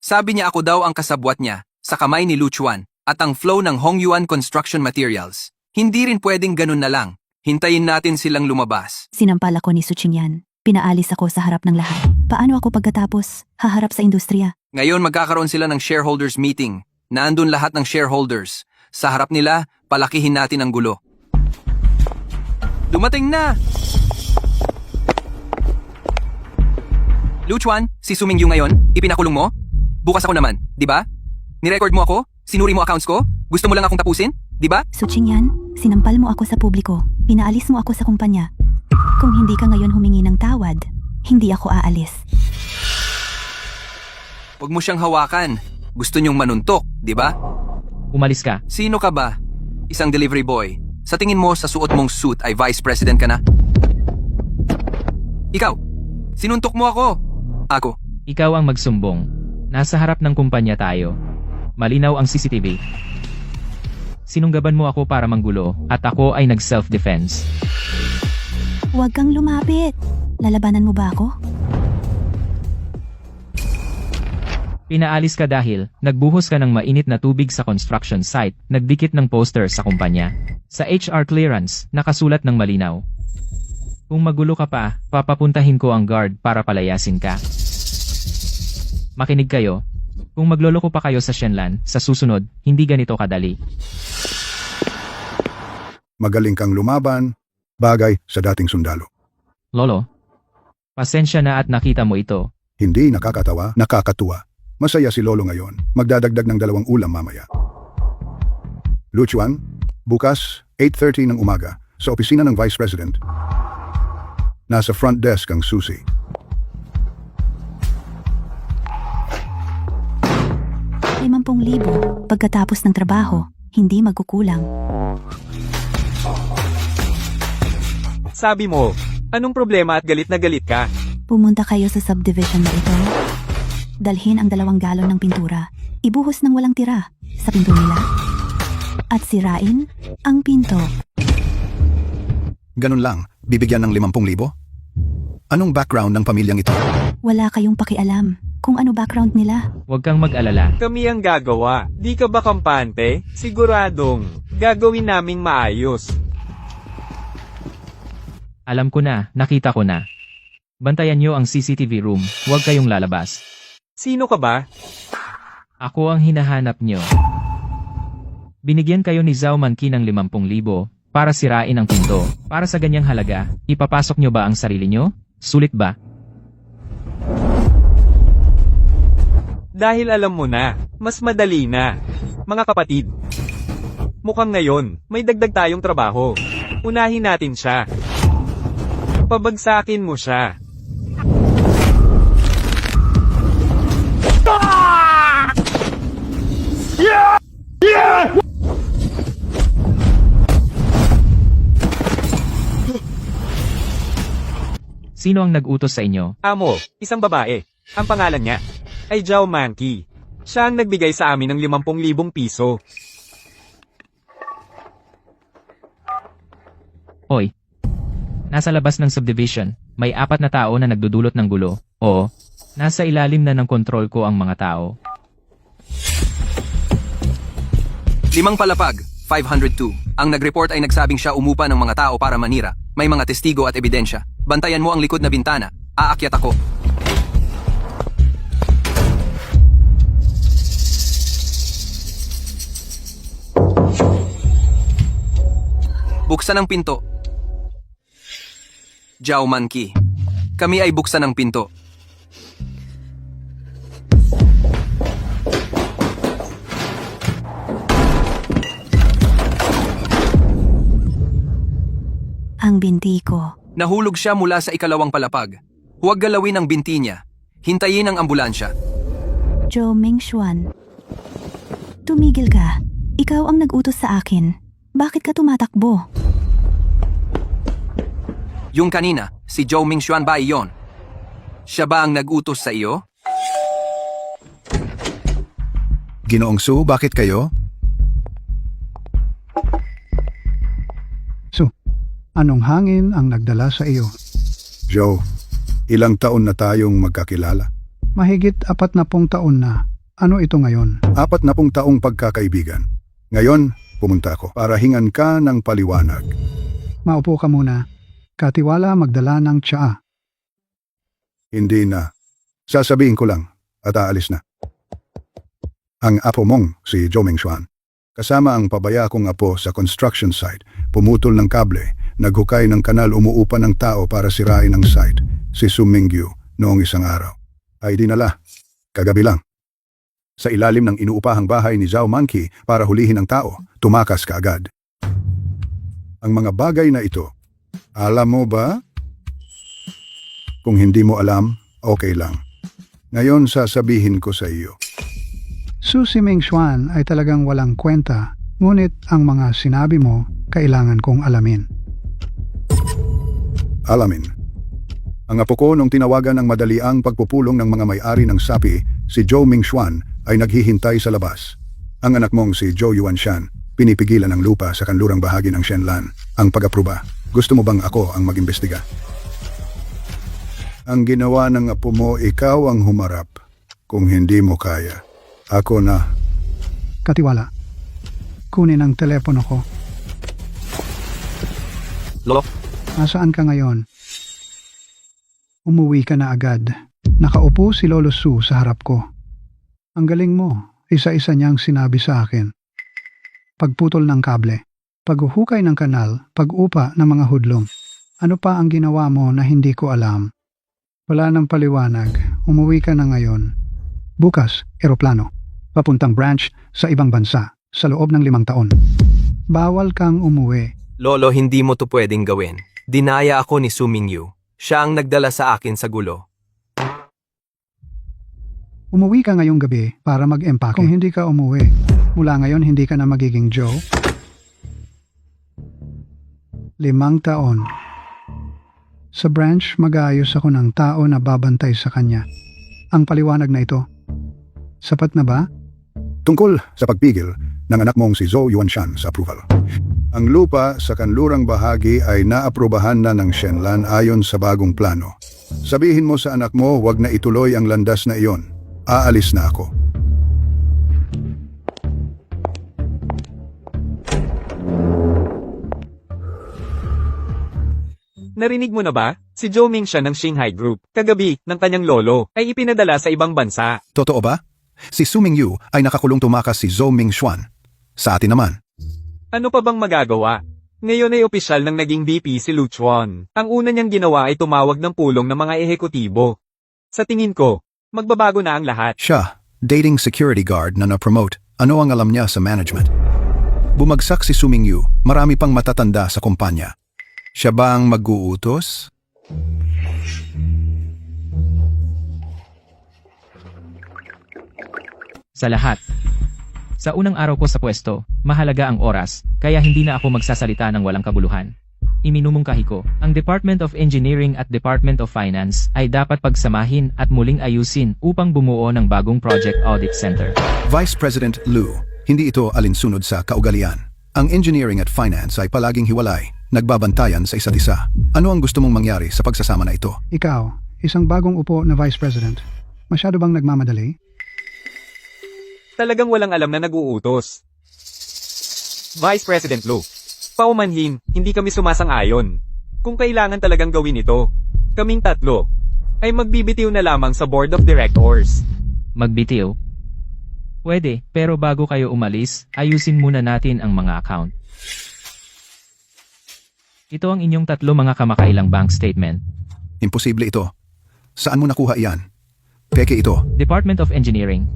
sabi niya ako daw ang kasabwat niya sa kamay ni Lu Chuan at ang flow ng Hongyuan Construction Materials. Hindi rin pwedeng ganun na lang. Hintayin natin silang lumabas. Sinampal ako ni Su Qingyan. Pinaalis ako sa harap ng lahat. Paano ako pagkatapos haharap sa industriya? Ngayon magkakaroon sila ng shareholders meeting. Naandun lahat ng shareholders. Sa harap nila, palakihin natin ang gulo. Dumating na! Lu Chuan, si Su Mingyu ngayon, ipinakulong mo? Bukas ako naman, di ba? Nirecord mo ako? Sinuri mo accounts ko? Gusto mo lang akong tapusin? Di ba? Su Qingyan, sinampal mo ako sa publiko. Pinaalis mo ako sa kumpanya. Kung hindi ka ngayon humingi ng tawad, hindi ako aalis. Huwag mo siyang hawakan. Gusto niyong manuntok, di ba? Umalis ka. Sino ka ba? Isang delivery boy. Sa tingin mo sa suot mong suit ay vice president ka na? Ikaw, sinuntok mo ako. Ako. Ikaw ang magsumbong. Nasa harap ng kumpanya tayo. Malinaw ang CCTV. Sinunggaban mo ako para manggulo at ako ay nag-self-defense. Huwag kang lumapit. Lalabanan mo ba ako? Pinaalis ka dahil nagbuhos ka ng mainit na tubig sa construction site, nagdikit ng poster sa kumpanya. Sa HR clearance, nakasulat ng malinaw. Kung magulo ka pa, papapuntahin ko ang guard para palayasin ka. Makinig kayo. Kung magloloko pa kayo sa Shenlan, sa susunod, hindi ganito kadali. Magaling kang lumaban. Bagay sa dating sundalo. Lolo, pasensya na at nakita mo ito. Hindi nakakatawa, nakakatuwa. Masaya si Lolo ngayon. Magdadagdag ng 2 ulam mamaya. Lu Chuan, bukas, 8:30 ng umaga, sa opisina ng Vice President. Nasa front desk ang susi. ₱50,000 pagkatapos ng trabaho, hindi magkukulang. Sabi mo, anong problema at galit na galit ka? Pumunta kayo sa subdivision na ito. Dalhin ang 2 galon ng pintura. Ibuhos ng walang tira sa pinto nila. At sirain ang pinto. Ganun lang, bibigyan ng 50,000? Anong background ng pamilyang ito? Wala kayong pakialam kung ano background nila. Huwag kang mag-alala. Kami ang gagawa. Di ka ba kampante? Siguradong. Gagawin naming maayos. Alam ko na, nakita ko na. Bantayan nyo ang CCTV room, huwag kayong lalabas. Sino ka ba? Ako ang hinahanap nyo. Binigyan kayo ni Zhao Manqi ng 50,000 para sirain ang pinto. Para sa ganyang halaga, ipapasok nyo ba ang sarili nyo? Sulit ba? Dahil alam mo na, mas madali na. Mga kapatid, mukhang ngayon, may dagdag tayong trabaho. Unahin natin siya. Pabagsakin mo siya. Sino ang nag-utos sa inyo? Amo, isang babae. Ang pangalan niya ay Zhao Manqi. Siya ang nagbigay sa amin ng 50,000 piso. Hoy. Nasa labas ng subdivision, may 4 na tao na nagdudulot ng gulo. Oo. Nasa ilalim na ng kontrol ko ang mga tao. 5 palapag, 502. Ang nag-report ay nagsabing siya umupa ng mga tao para manira. May mga testigo at ebidensya. Bantayan mo ang likod na bintana. Aakyat ako. Buksan ang pinto. Zhao Manqi. Kami ay buksan ang pinto. Ang binti ko. Nahulog siya mula sa ikalawang palapag. Huwag galawin ang binti niya. Hintayin ang ambulansya. Zhou Mingxuan. Tumigil ka. Ikaw ang nag-utos sa akin. Bakit ka tumatakbo? Yung kanina, si Zhou Mingxuan ba iyon? Siya ba ang nag-utos sa iyo? Ginoong Su, bakit kayo? So, anong hangin ang nagdala sa iyo? Joe, ilang taon na tayong magkakilala? Mahigit 40 taon na. Ano ito ngayon? 40 taong pagkakaibigan. Ngayon, pumunta ako para hingan ka ng paliwanag. Maupo ka muna. Katiwala magdala ng tsaa. Hindi na. Sasabihin ko lang at aalis na. Ang apo mong si Zhou Mingxuan. Kasama ang pabaya kong apo sa construction site, pumutol ng kable, naghukay ng kanal, umuupa ng tao para sirain ang site, si Su Mingyu noong isang araw. Ay dinala, kagabi lang. Sa ilalim ng inuupahang bahay ni Zhao Manqi para hulihin ang tao, tumakas kaagad. Ang mga bagay na ito, alam mo ba? Kung hindi mo alam, okay lang. Ngayon sasabihin ko sa iyo. Su Mingxuan ay talagang walang kwenta, ngunit ang mga sinabi mo, kailangan kong alamin. Alamin. Ang apo ko nung tinawagan ng madaliang pagpupulong ng mga may-ari ng sapi, si Zhou Mingxuan, ay naghihintay sa labas. Ang anak mong si Zhou Yuanshan, pinipigilan ng lupa sa kanlurang bahagi ng Shenlan, ang pag-aproba. Gusto mo bang ako ang mag-imbestiga? Ang ginawa ng apo mo, ikaw ang humarap. Kung hindi mo kaya, ako na. Katiwala, kunin ang telepono ko. Lo? Nasaan ka ngayon? Umuwi ka na agad. Nakaupo si Lolo Su sa harap ko. Ang galing mo, isa-isa niyang sinabi sa akin. Pagputol ng kable, paghuhukay ng kanal, pag-upa ng mga hudlong. Ano pa ang ginawa mo na hindi ko alam? Wala nang paliwanag, umuwi ka na ngayon. Bukas, eroplano. Papuntang branch sa ibang bansa, sa loob ng 5 taon. Bawal kang umuwi. Lolo, hindi mo to pwedeng gawin. Dinaya ako ni Su Mingyu. Siya ang nagdala sa akin sa gulo. Umuwi ka ngayong gabi para mag-empake. Kung hindi ka umuwi, mula ngayon hindi ka na magiging Joe. 5 taon. Sa branch, mag-aayos ako ng tao na babantay sa kanya. Ang paliwanag na ito, sapat na ba? Tungkol sa pagpigil ng anak mong si Zhou Yuanshan sa approval. Ang lupa sa kanlurang bahagi ay naaprubahan na ng Shenlan ayon sa bagong plano. Sabihin mo sa anak mo, wag na ituloy ang landas na iyon. Aalis na ako. Narinig mo na ba? Si Zhou Mingxuan ng Shanghai Group, kagabi, ng kanyang lolo, ay ipinadala sa ibang bansa. Totoo ba? Si Su Mingyu ay nakakulong tumakas si Zhou Mingxuan. Sa atin naman. Ano pa bang magagawa? Ngayon ay opisyal ng naging VP si Lu Chuan. Ang una niyang ginawa ay tumawag ng pulong ng mga ehekutibo. Sa tingin ko, magbabago na ang lahat. Siya, dating security guard na na-promote, ano ang alam niya sa management? Bumagsak si Su Mingyu, marami pang matatanda sa kumpanya. Siya ba ang mag-uutos? Sa lahat. Sa unang araw ko sa pwesto, mahalaga ang oras, kaya hindi na ako magsasalita ng walang kabuluhan. Iminumungkahi ko, ang Department of Engineering at Department of Finance ay dapat pagsamahin at muling ayusin upang bumuo ng bagong Project Audit Center. Vice President Lu, hindi ito alinsunod sa kaugalian. Ang engineering at finance ay palaging hiwalay, nagbabantayan sa isa't isa. Ano ang gusto mong mangyari sa pagsasama na ito? Ikaw, isang bagong upo na Vice President. Masyado bang nagmamadali? Talagang walang alam na nag-uutos. Vice President Lu, paumanhin, hindi kami sumasang-ayon. Kung kailangan talagang gawin ito, kaming tatlo, ay magbibitiw na lamang sa Board of Directors. Magbitiw? Pwede, pero bago kayo umalis, ayusin muna natin ang mga account. Ito ang inyong tatlo mga kamakailang bank statement. Imposible ito. Saan mo nakuha iyan? Peke ito. Department of Engineering.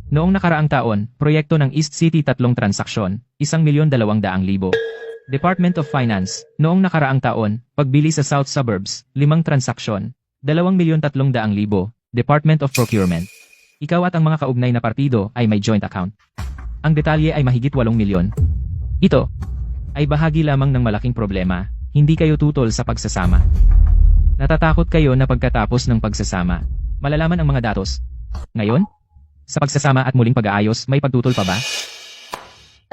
Noong nakaraang taon, proyekto ng East City 3 transaksyon, 1,200,000. Department of Finance. Noong nakaraang taon, pagbili sa South Suburbs, 5 transaksyon, 2,300,000. Department of Procurement. Ikaw at ang mga kaugnay na partido ay may joint account. Ang detalye ay mahigit 8 milyon. Ito ay bahagi lamang ng malaking problema, hindi kayo tutol sa pagsasama. Natatakot kayo na pagkatapos ng pagsasama, malalaman ang mga datos. Ngayon, sa pagsasama at muling pag-aayos, may pagtutol pa ba?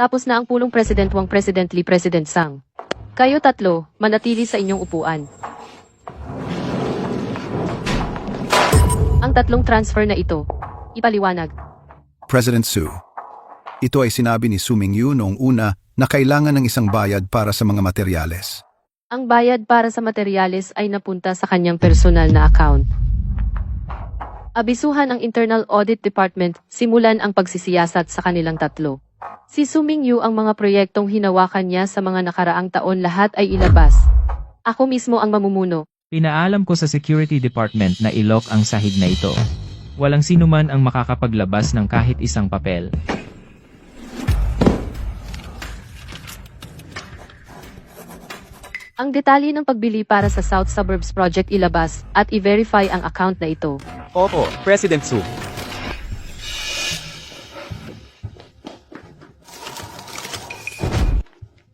Tapos na ang pulong President Wang, President Lee, President Sang. Kayo tatlo, manatili sa inyong upuan. Ang tatlong transfer na ito, ipaliwanag. President Su. Ito ay sinabi ni Su Mingyu noong una na kailangan ng isang bayad para sa mga materyales. Ang bayad para sa materyales ay napunta sa kanyang personal na account. Abisuhan ang Internal Audit Department, simulan ang pagsisiyasat sa kanilang tatlo. Si Su Mingyu ang mga proyektong hinawakan niya sa mga nakaraang taon lahat ay ilabas. Ako mismo ang mamumuno. Pinaalam ko sa Security Department na ilok ang sahig na ito. Walang sinuman ang makakapaglabas ng kahit isang papel. Ang detalye ng pagbili para sa South Suburbs Project ilabas at i-verify ang account na ito. Opo, President Su.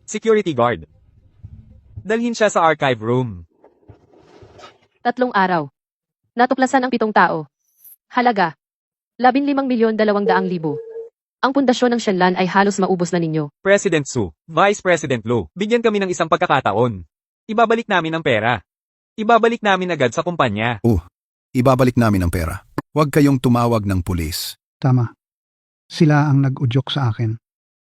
Security guard. Dalhin siya sa archive room. 3 araw. Natuklasan ang 7 tao. Halaga. 15,200,000. Ang pundasyon ng Shenlan ay halos maubos na ninyo. President Su, Vice President Lu, bigyan kami ng isang pagkakataon. Ibabalik namin ang pera. Ibabalik namin agad sa kumpanya. Ibabalik namin ang pera. Huwag kayong tumawag ng pulis. Tama. Sila ang nag-udyok sa akin.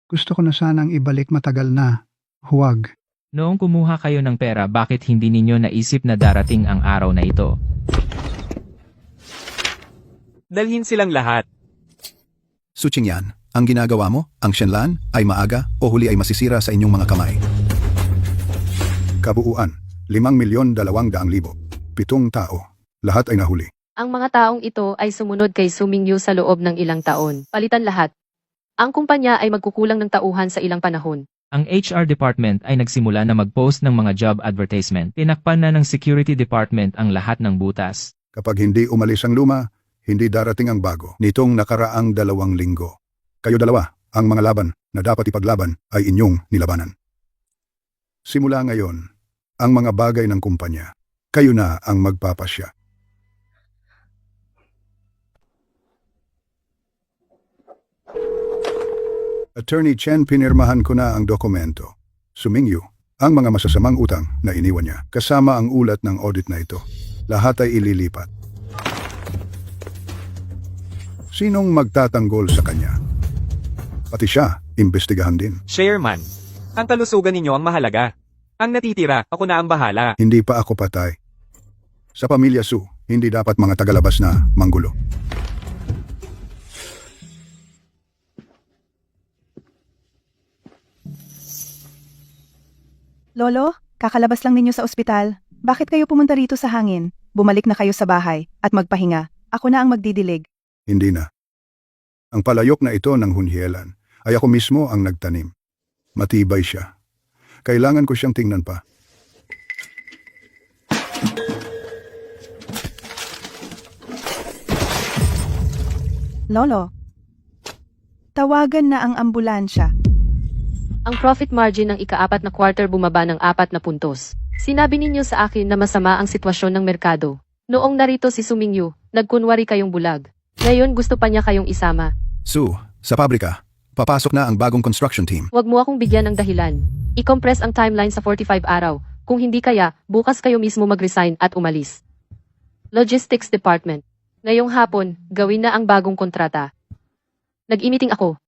Gusto ko na sanang ibalik matagal na. Huwag. Noong kumuha kayo ng pera, bakit hindi ninyo naisip na darating ang araw na ito? Dalhin silang lahat. Su Qingyan, ang ginagawa mo, ang Shenlan, ay maaga o huli ay masisira sa inyong mga kamay. Kabuuan, 5,200,000. 7 tao. Lahat ay nahuli. Ang mga taong ito ay sumunod kay Su Mingyu sa loob ng ilang taon. Palitan lahat. Ang kumpanya ay magkukulang ng tauhan sa ilang panahon. Ang HR department ay nagsimula na mag-post ng mga job advertisement. Tinakpan na ng security department ang lahat ng butas. Kapag hindi umalis ang luma, hindi darating ang bago. Nitong nakaraang 2 linggo. Kayo dalawa, ang mga laban na dapat ipaglaban ay inyong nilabanan. Simula ngayon, ang mga bagay ng kumpanya, kayo na ang magpapasya. Attorney Chen, pinirmahan ko na ang dokumento. Su Mingyu, ang mga masasamang utang na iniwan niya, kasama ang ulat ng audit na ito. Lahat ay ililipat. Sinong magtatanggol sa kanya? Pati siya, imbestigahan din. Chairman, ang kalusugan ninyo ang mahalaga. Ang natitira, ako na ang bahala. Hindi pa ako patay. Sa pamilya Su, hindi dapat mga tagalabas na manggulo. Lolo, kakalabas lang ninyo sa ospital. Bakit kayo pumunta rito sa hangin? Bumalik na kayo sa bahay at magpahinga. Ako na ang magdidilig. Hindi na. Ang palayok na ito ng hunhielan ay ako mismo ang nagtanim. Matibay siya. Kailangan ko siyang tingnan pa. Lolo, tawagan na ang ambulansya. Ang profit margin ng ika-4 na quarter bumaba ng 4 na puntos. Sinabi ninyo sa akin na masama ang sitwasyon ng merkado. Noong narito si Su Mingyu, nagkunwari kayong bulag. Ngayon gusto pa niya kayong isama. Su, sa pabrika, papasok na ang bagong construction team. Huwag mo akong bigyan ng dahilan. I-compress ang timeline sa 45 araw. Kung hindi kaya, bukas kayo mismo mag-resign at umalis. Logistics Department. Ngayong hapon, gawin na ang bagong kontrata. Nag-meeting ako.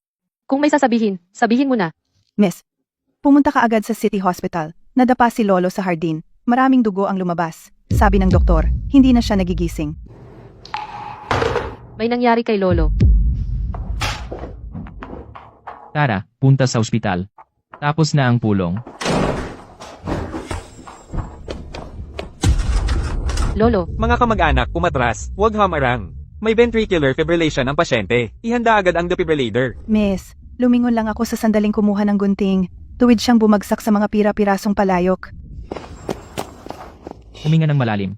Kung may sasabihin, sabihin mo na. Miss, pumunta ka agad sa City Hospital. Nadapa si Lolo sa hardin. Maraming dugo ang lumabas. Sabi ng doktor, hindi na siya nagigising. May nangyari kay Lolo. Tara, punta sa ospital. Tapos na ang pulong. Lolo, Mga kamag-anak, umatras, huwag hamarang. May ventricular fibrillation ang pasyente. Ihanda agad ang defibrillator. Miss, lumingon lang ako sa sandaling kumuha ng gunting. Tuwid siyang bumagsak sa mga pira-pirasong palayok. Huminga ng malalim.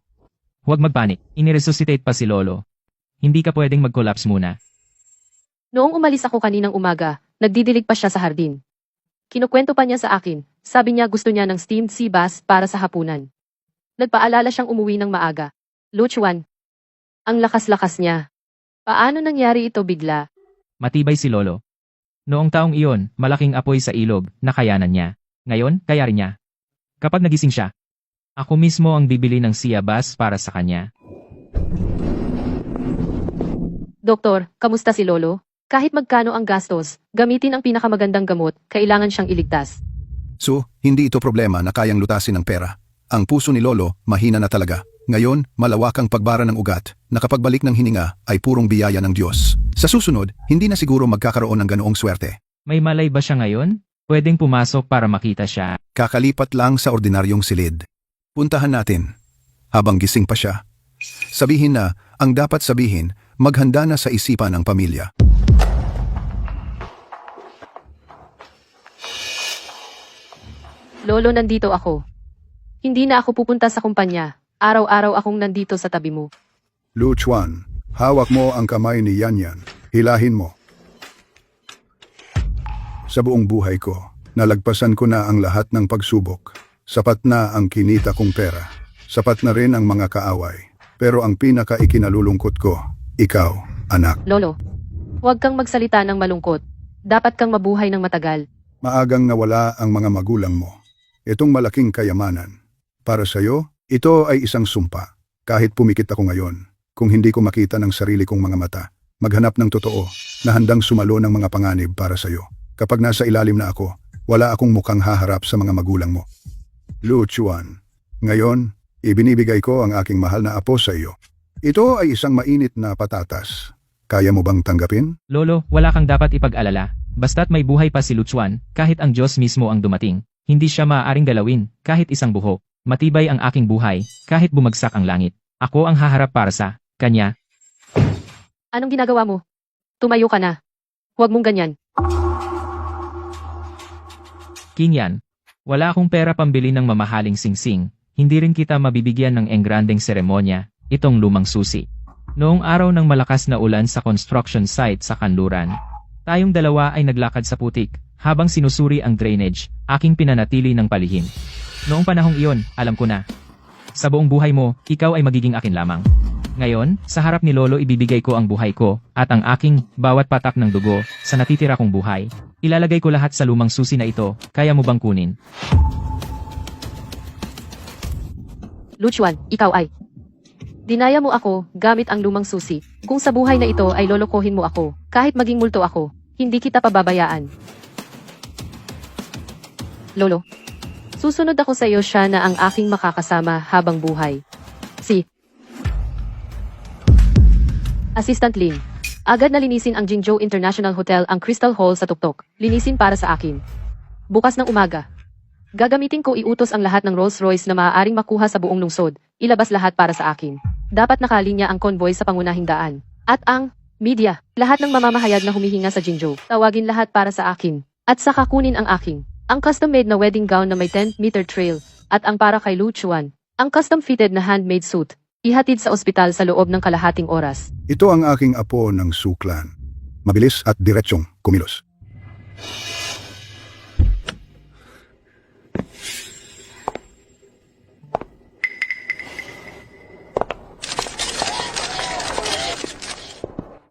Huwag magpanik. Iniresuscitate pa si Lolo. Hindi ka pwedeng mag-collapse muna. noong umalis ako kaninang umaga, nagdidilig pa siya sa hardin. Kinukwento pa niya sa akin, sabi niya gusto niya ng steamed sea bass para sa hapunan. Nagpaalala siyang umuwi ng maaga. Luchuan. Ang lakas-lakas niya. Paano nangyari ito bigla? Matibay si Lolo. Noong taong iyon, malaking apoy sa ilog, nakayanan niya. Ngayon, kaya rin niya. Kapag nagising siya, ako mismo ang bibili ng sea bass para sa kanya. Doktor, kamusta si Lolo? Kahit magkano ang gastos, gamitin ang pinakamagandang gamot, kailangan siyang iligtas. So, hindi ito problema na kayang lutasin ng pera. Ang puso ni Lolo, mahina na talaga. Ngayon, malawakang pagbara ng ugat, na kapag balik ng hininga ay purong biyaya ng Diyos. Sa susunod, hindi na siguro magkakaroon ng ganoong swerte. May malay ba siya ngayon? Pwedeng pumasok para makita siya. Kakalipat lang sa ordinaryong silid. Puntahan natin. Habang gising pa siya. Sabihin na, ang dapat sabihin, maghanda na sa isipan ng pamilya. Lolo, nandito ako. Hindi na ako pupunta sa kumpanya. Araw-araw akong nandito sa tabi mo. Lu Chuan, hawak mo ang kamay ni Yanyan. Hilahin mo. Sa buong buhay ko, nalagpasan ko na ang lahat ng pagsubok. Sapat na ang kinita kong pera. Sapat na rin ang mga kaaway. Pero ang pinaka-ikinalulungkot ko, ikaw, anak. Lolo, huwag kang magsalita ng malungkot. Dapat kang mabuhay ng matagal. Maagang nawala ang mga magulang mo. Itong malaking kayamanan. Para sa'yo, ito ay isang sumpa. Kahit pumikit ako ngayon, kung hindi ko makita ng sarili kong mga mata, maghanap ng totoo na handang sumalo ng mga panganib para sa'yo. Kapag nasa ilalim na ako, wala akong mukhang haharap sa mga magulang mo. Lu Chuan, ngayon, ibinibigay ko ang aking mahal na apo sa iyo. Ito ay isang mainit na patatas. Kaya mo bang tanggapin? Lolo, wala kang dapat ipag-alala. Basta't may buhay pa si Luchuan, kahit ang Diyos mismo ang dumating. Hindi siya maaaring galawin, kahit isang buhok. Matibay ang aking buhay, kahit bumagsak ang langit. Ako ang haharap para sa kanya. Anong ginagawa mo? Tumayo ka na. Huwag mong ganyan. Kinyan. Wala akong pera pambili ng mamahaling singsing. Hindi rin kita mabibigyan ng engrandeng seremonya, itong lumang susi. Noong araw ng malakas na ulan sa construction site sa Kanluran, tayong dalawa ay naglakad sa putik, habang sinusuri ang drainage, aking pinanatili ng palihim. Noong panahong iyon, alam ko na. Sa buong buhay mo, ikaw ay magiging akin lamang. Ngayon, sa harap ni Lolo ibibigay ko ang buhay ko, at ang aking bawat patak ng dugo, sa natitira kong buhay. Ilalagay ko lahat sa lumang susi na ito, kaya mo bang kunin? Luchuan, ikaw ay. Dinaya mo ako, gamit ang lumang susi. Kung sa buhay na ito ay lolokohin mo ako, kahit maging multo ako, hindi kita pababayaan. Lolo, susunod ako sa iyo, siya na ang aking makakasama habang buhay. Si Assistant Lin. Agad na linisin ang Jingzhou International Hotel ang Crystal Hall sa tuktok. Linisin para sa akin. Bukas ng umaga. Gagamitin ko iutos ang lahat ng Rolls-Royce na maaaring makuha sa buong lungsod. Ilabas lahat para sa akin. Dapat nakalinya ang convoy sa pangunahing daan. At ang media, lahat ng mamamahayag na humihinga sa Jingzhou. Tawagin lahat para sa akin. At saka kunin ang aking. Ang custom-made na wedding gown na may 10-meter trail, at ang para kay Lu Chuan, ang custom-fitted na handmade suit, ihatid sa ospital sa loob ng kalahating oras. Ito ang aking apo ng suklan. Mabilis at diretsyong kumilos.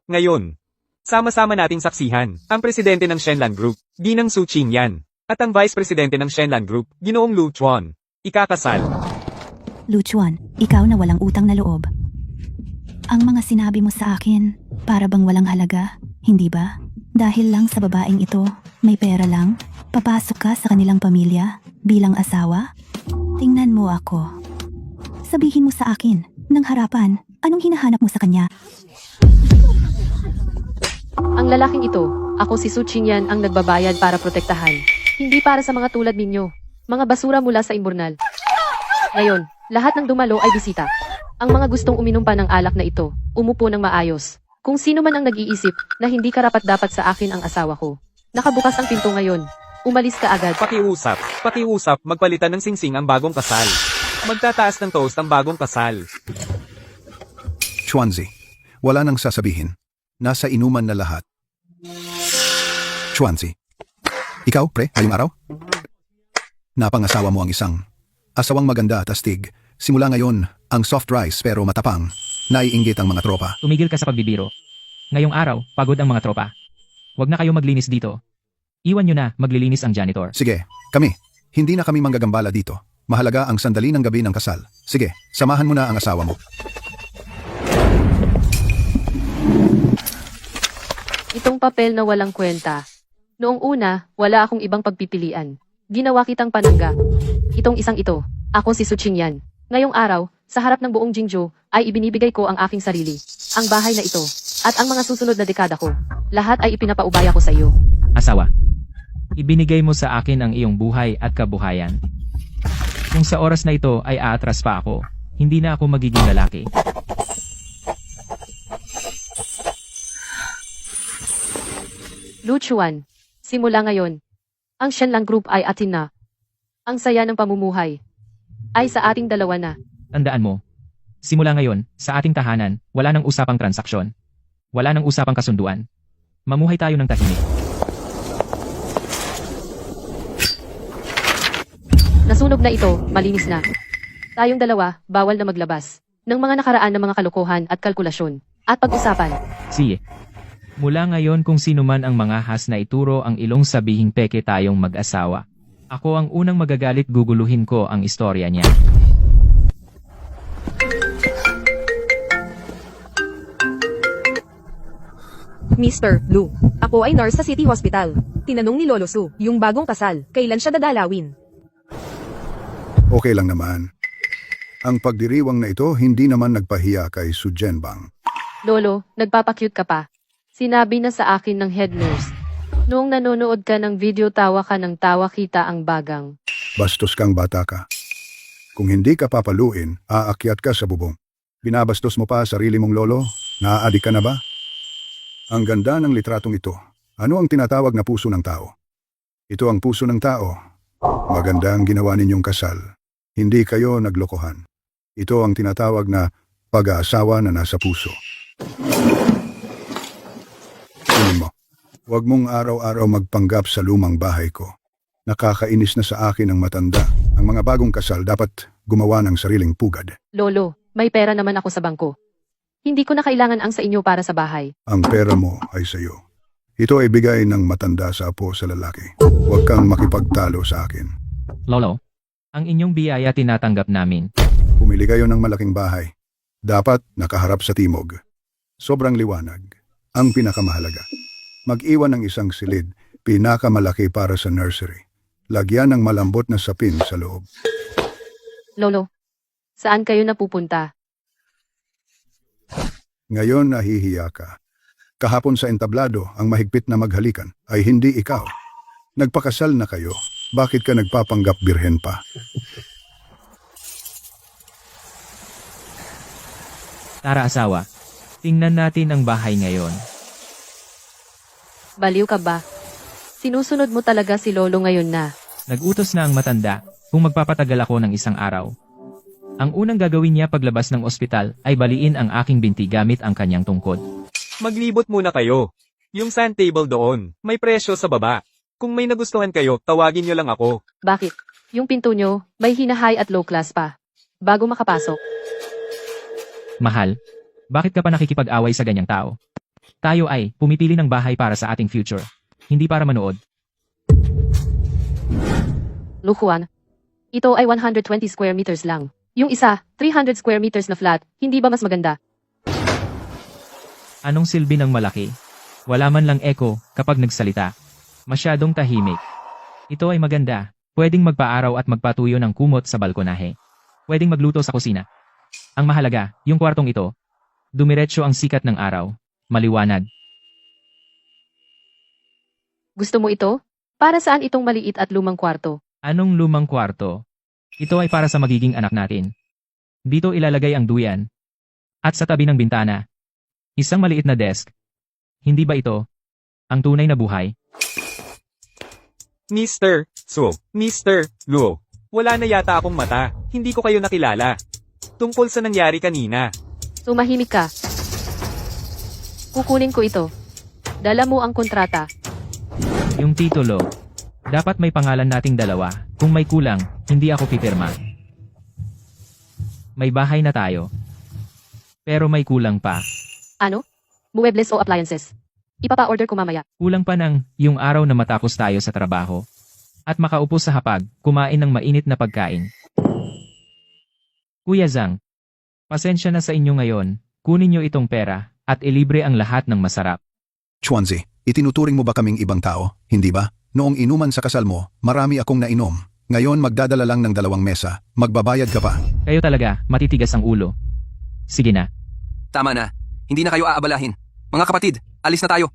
Ngayon, sama-sama nating saksihan ang presidente ng Shenlan Group, Ginang Su Qingyan, at ang vice presidente ng Shenlan Group, Ginoong Lu Chuan. Ikakasal. Luchuan, ikaw na walang utang na loob. Ang mga sinabi mo sa akin, para bang walang halaga, hindi ba? Dahil lang sa babaeng ito, may pera lang, papasok ka sa kanilang pamilya, bilang asawa? Tingnan mo ako. Sabihin mo sa akin, ng harapan, anong hinahanap mo sa kanya? Ang lalaking ito, ako si Su Qingyan ang nagbabayad para protektahan. Hindi para sa mga tulad ninyo, mga basura mula sa imburnal. Ngayon, lahat ng dumalo ay bisita. Ang mga gustong uminom pa ng alak na ito, umupo ng maayos. Kung sino man ang nag-iisip na hindi karapat-dapat sa akin ang asawa ko. Nakabukas ang pinto ngayon. Umalis ka agad. Pakiusap, magpalitan ng singsing ang bagong kasal. Magtataas ng toast ang bagong kasal. Chuanzi, wala nang sasabihin. Nasa inuman na lahat. Chuanzi, ikaw, pre, ngayong araw? Napangasawa mo ang isang asawang maganda at astig. Simula ngayon, ang soft rice pero matapang. Naiinggit ang mga tropa. Tumigil ka sa pagbibiro. Ngayong araw, pagod ang mga tropa. Huwag na kayo maglinis dito. Iwan nyo na, maglilinis ang janitor. Sige, kami. Hindi na kami manggagambala dito. Mahalaga ang sandali ng gabi ng kasal. Sige, samahan mo na ang asawa mo. Itong papel na walang kwenta. Noong una, wala akong ibang pagpipilian. Ginawa kitang panangga. Itong isang ito, ako si Su Qingyan. Ngayong araw, sa harap ng buong Jingzhou, ay ibinibigay ko ang aking sarili. Ang bahay na ito, at ang mga susunod na dekada ko. Lahat ay ipinapaubaya ko sa iyo. Asawa, ibinigay mo sa akin ang iyong buhay at kabuhayan. Kung sa oras na ito ay aatras pa ako, hindi na ako magiging lalaki. Lu Chuan, simula ngayon, ang Shenlang Group ay atin na. Ang saya ng pamumuhay ay sa ating dalawa na. Tandaan mo, simula ngayon, sa ating tahanan, wala nang usapang transaksyon. Wala nang usapang kasunduan. Mamuhay tayo ng tahimik. Nasunog na ito, malinis na. Tayong dalawa, bawal na maglabas ng mga nakaraan na mga kalokohan at kalkulasyon at pag-usapan. Sige. Mula ngayon kung sino man ang mga has na ituro ang ilong sabihing peke tayong mag-asawa. Ako ang unang magagalit, guguluhin ko ang istorya niya. Mr. Lu, ako ay nurse sa City Hospital. Tinanong ni Lolo Su, yung bagong kasal, kailan siya dadalawin? Okay lang naman. Ang pagdiriwang na ito hindi naman nagpahiya kay Su Zhenbang. Lolo, nagpapakyut ka pa. Sinabi na sa akin ng head nurse. Noong nanonood ka ng video, tawa ka ng tawa, kita ang bagang. Bastos kang bata ka. Kung hindi ka papaluin, aakyat ka sa bubong. Binabastos mo pa sarili mong lolo? Naaadik ka na ba? Ang ganda ng litratong ito. Ano ang tinatawag na puso ng tao? Ito ang puso ng tao. Maganda ang ginawa ninyong kasal. Hindi kayo naglokohan. Ito ang tinatawag na pag-aasawa na nasa puso. Tingin mo, huwag mong araw-araw magpanggap sa lumang bahay ko. Nakakainis na sa akin ang matanda. Ang mga bagong kasal dapat gumawa ng sariling pugad. Lolo, may pera naman ako sa bangko. Hindi ko na kailangan ang sa inyo para sa bahay. Ang pera mo ay sa iyo. Ito ay bigay ng matanda sa apo sa lalaki. Huwag kang makipagtalo sa akin. Lolo, ang inyong biyaya tinatanggap namin. Pumili kayo ng malaking bahay. Dapat nakaharap sa timog. Sobrang liwanag. Ang pinakamahalaga. Mag-iwan ng isang silid, pinakamalaki para sa nursery. Lagyan ng malambot na sapin sa loob. Lolo, saan kayo napupunta? Ngayon nahihiya ka. Kahapon sa entablado, ang mahigpit na maghalikan ay hindi ikaw. Nagpakasal na kayo. Bakit ka nagpapanggap birhen pa? Tara asawa, tingnan natin ang bahay ngayon. Baliw ka ba? Sinusunod mo talaga si Lolo ngayon na. Nag-utos na ang matanda kung magpapatagal ako ng isang araw. Ang unang gagawin niya paglabas ng ospital ay baliin ang aking binti gamit ang kanyang tungkod. Maglibot muna kayo. Yung sand table doon, may presyo sa baba. Kung may nagustuhan kayo, tawagin nyo lang ako. Bakit? Yung pinto nyo, may hina-high at low class pa. Bago makapasok. Mahal, bakit ka pa nakikipag-away sa ganyang tao? Tayo ay pumipili ng bahay para sa ating future, hindi para manood. Lu Juan, ito ay 120 square meters lang. Yung isa, 300 square meters na flat, hindi ba mas maganda? Anong silbi ng malaki? Wala man lang echo kapag nagsalita. Masyadong tahimik. Ito ay maganda. Pwedeng magpaaraw at magpatuyo ng kumot sa balkonahe. Pwedeng magluto sa kusina. Ang mahalaga, yung kwartong ito. Dumiretso ang sikat ng araw. Maliwanag. Gusto mo ito? Para saan itong maliit at lumang kwarto? Anong lumang kwarto? Ito ay para sa magiging anak natin. Dito ilalagay ang duyan. At sa tabi ng bintana, isang maliit na desk. Hindi ba ito ang tunay na buhay? Mr. Luo. Wala na yata akong mata. Hindi ko kayo nakilala. Tungkol sa nangyari kanina. Tumahimik ka. Kukunin ko ito. Dala mo ang kontrata. Yung titulo. Dapat may pangalan nating dalawa. Kung may kulang, hindi ako pipirma. May bahay na tayo. Pero may kulang pa. Ano? Muebles o appliances? Ipapa-order ko mamaya. Kulang pa ng yung araw na matapos tayo sa trabaho. At makaupo sa hapag, kumain ng mainit na pagkain. Kuya Zhang, pasensya na sa inyo ngayon. Kunin nyo itong pera at ilibre ang lahat ng masarap. Chuanzi, itinuturing mo ba kaming ibang tao, hindi ba? Noong inuman sa kasal mo, marami akong nainom. Ngayon magdadala lang ng 2 mesa, magbabayad ka pa. Kayo talaga, matitigas ang ulo. Sige na. Tama na. Hindi na kayo aabalahin. Mga kapatid, alis na tayo.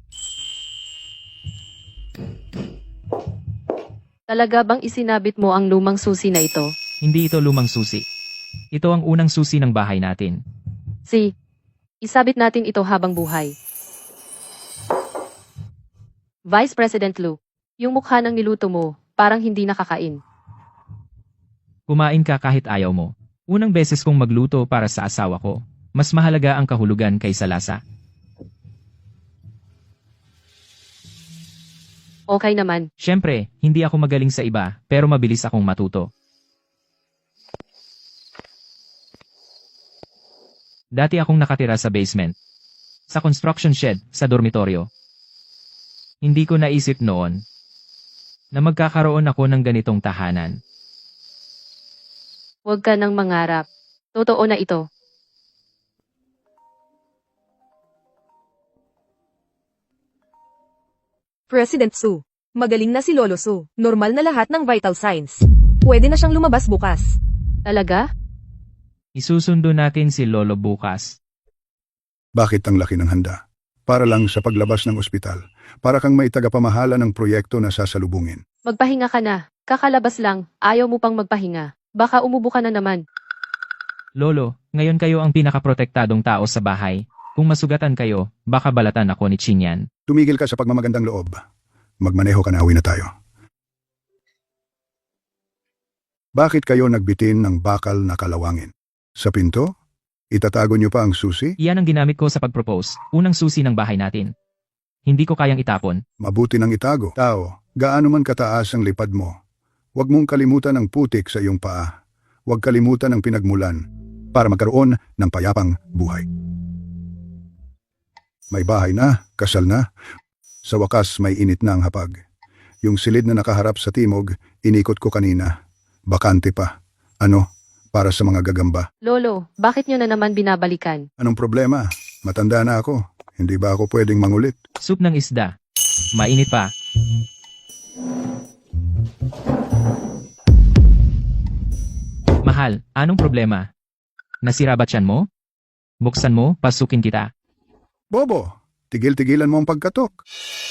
Talaga bang isinabit mo ang lumang susi na ito? Hindi ito lumang susi. Ito ang unang susi ng bahay natin. Isabit natin ito habang buhay. Vice President Lu, yung mukha ng niluto mo, parang hindi nakakain. Kumain ka kahit ayaw mo. Unang beses kong magluto para sa asawa ko. Mas mahalaga ang kahulugan kaysa lasa. Okay naman. Siyempre, hindi ako magaling sa iba, pero mabilis akong matuto. Dati akong nakatira sa basement. Sa construction shed, sa dormitoryo. Hindi ko naisip noon na magkakaroon ako ng ganitong tahanan. Huwag ka nang mangarap. Totoo na ito. President Su. Magaling na si Lolo Su. Normal na lahat ng vital signs. Pwede na siyang lumabas bukas. Talaga? Isusundo natin si Lolo bukas. Bakit ang laki ng handa? Para lang sa paglabas ng ospital. Para kang may tagapamahala ng proyekto na sasalubungin. Magpahinga ka na. Kakalabas lang. Ayaw mo pang magpahinga. Baka umubo ka na naman. Lolo, ngayon kayo ang pinakaprotektadong tao sa bahay. Kung masugatan kayo, baka balatan ako ni Chinyan. Tumigil ka sa pagmamagandang loob. Magmaneho ka na, uwi na tayo. Bakit kayo nagbitin ng bakal na kalawangin? Sa pinto? Itatago niyo pa ang susi? Iyan ang ginamit ko sa pagpropose, unang susi ng bahay natin. Hindi ko kayang itapon. Mabuti nang itago. Tao, gaano man kataas ang lipad mo. Huwag mong kalimutan ang putik sa iyong paa. Huwag kalimutan ang pinagmulan para magkaroon ng payapang buhay. May bahay na, kasal na. Sa wakas may init na ang hapag. Yung silid na nakaharap sa timog, inikot ko kanina. Bakante pa. Ano? Para sa mga gagamba. Lolo, bakit nyo na naman binabalikan? Anong problema? Matanda na ako. Hindi ba ako pwedeng mangulit? Soup ng isda. Mainit pa. Mahal, anong problema? Nasira ba tiyan mo? Buksan mo, pasukin kita. Bobo, tigil-tigilan mo ang pagkatok.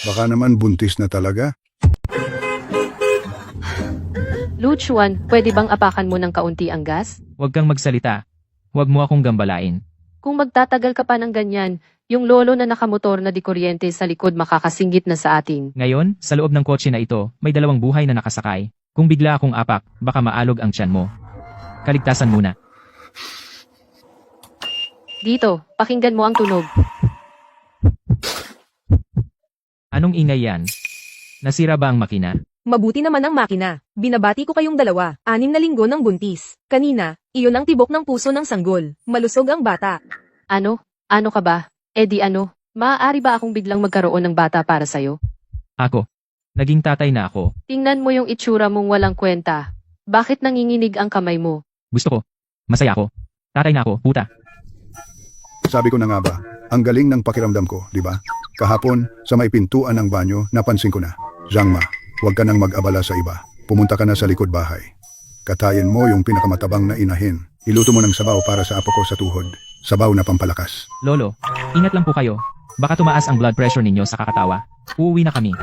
Baka naman buntis na talaga. Lu Chuan, pwede bang apakan mo ng kaunti ang gas? Huwag kang magsalita. Huwag mo akong gambalain. Kung magtatagal ka pa ng ganyan, yung lolo na nakamotor na di kuryente sa likod makakasinggit na sa atin. Ngayon, sa loob ng kotse na ito, may 2 buhay na nakasakay. Kung bigla akong apak, baka maalog ang tiyan mo. Kaligtasan muna. Dito, pakinggan mo ang tunog. Anong ingay yan? Nasira ba ang makina? Mabuti naman ang makina. Binabati ko kayong dalawa. 6 na linggo ng buntis. Kanina, iyon ang tibok ng puso ng sanggol. Malusog ang bata. Ano? Ano ka ba? Maaari ba akong biglang magkaroon ng bata para sa'yo? Ako. Naging tatay na ako. Tingnan mo yung itsura mong walang kwenta. Bakit nanginginig ang kamay mo? Gusto ko. Masaya ako. Tatay na ako, puta. Sabi ko na nga ba, ang galing ng pakiramdam ko, di ba? Kahapon, sa may pintuan ng banyo, napansin ko na. Zhang Ma, huwag ka nang mag-abala sa iba. Pumunta ka na sa likod bahay. Katayin mo yung pinakamatabang na inahin. Iluto mo ng sabaw para sa apo ko sa tuhod. Sabaw na pampalakas. Lolo, ingat lang po kayo. Baka tumaas ang blood pressure ninyo sa kakatawa. Uuwi na kami.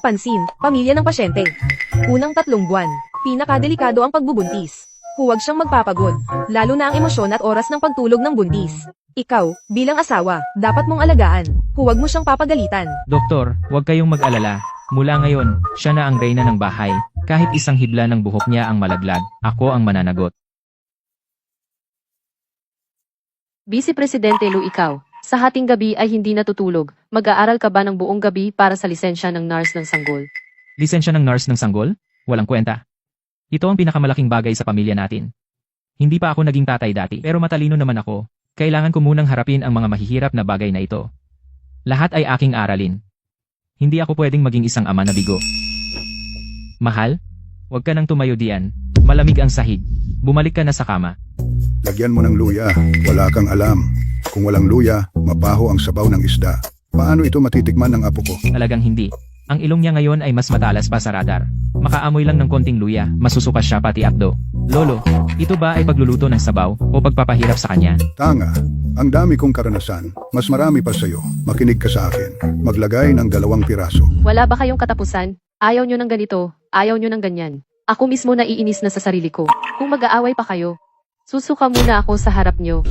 Pansin, pamilya ng pasyente. Unang 3 buwan. Pinakadelikado ang pagbubuntis. Huwag siyang magpapagod, lalo na ang emosyon at oras ng pagtulog ng buntis. Ikaw, bilang asawa, dapat mong alagaan. Huwag mo siyang papagalitan. Doktor, huwag kayong mag-alala. Mula ngayon, siya na ang reyna ng bahay. Kahit isang hibla ng buhok niya ang malaglag, ako ang mananagot. Vice Presidente Lu, ikaw, sa hating gabi ay hindi natutulog. Mag-aaral ka ba ng buong gabi para sa lisensya ng nurse ng sanggol? Lisensya ng nurse ng sanggol? Walang kwenta. Ito ang pinakamalaking bagay sa pamilya natin. Hindi pa ako naging tatay dati, pero matalino naman ako. Kailangan ko munang harapin ang mga mahihirap na bagay na ito. Lahat ay aking aralin. Hindi ako pwedeng maging isang ama na bigo. Mahal, huwag ka nang tumayo diyan. Malamig ang sahig. Bumalik ka na sa kama. Lagyan mo ng luya. Wala kang alam. Kung walang luya, mabaho ang sabaw ng isda. Paano ito matitikman ng apo ko? Talagang hindi. Ang ilong niya ngayon ay mas matalas pa sa radar. Makaamoy lang ng konting luya, masusuka siya pati akdo. Lolo, ito ba ay pagluluto ng sabaw o pagpapahirap sa kanya? Tanga, ang dami kong karanasan. Mas marami pa sa'yo. Makinig ka sa akin. Maglagay ng 2 piraso. Wala ba kayong katapusan? Ayaw nyo ng ganito, ayaw nyo ng ganyan. Ako mismo naiinis na sa sarili ko. Kung mag-aaway pa kayo, susuka muna ako sa harap nyo.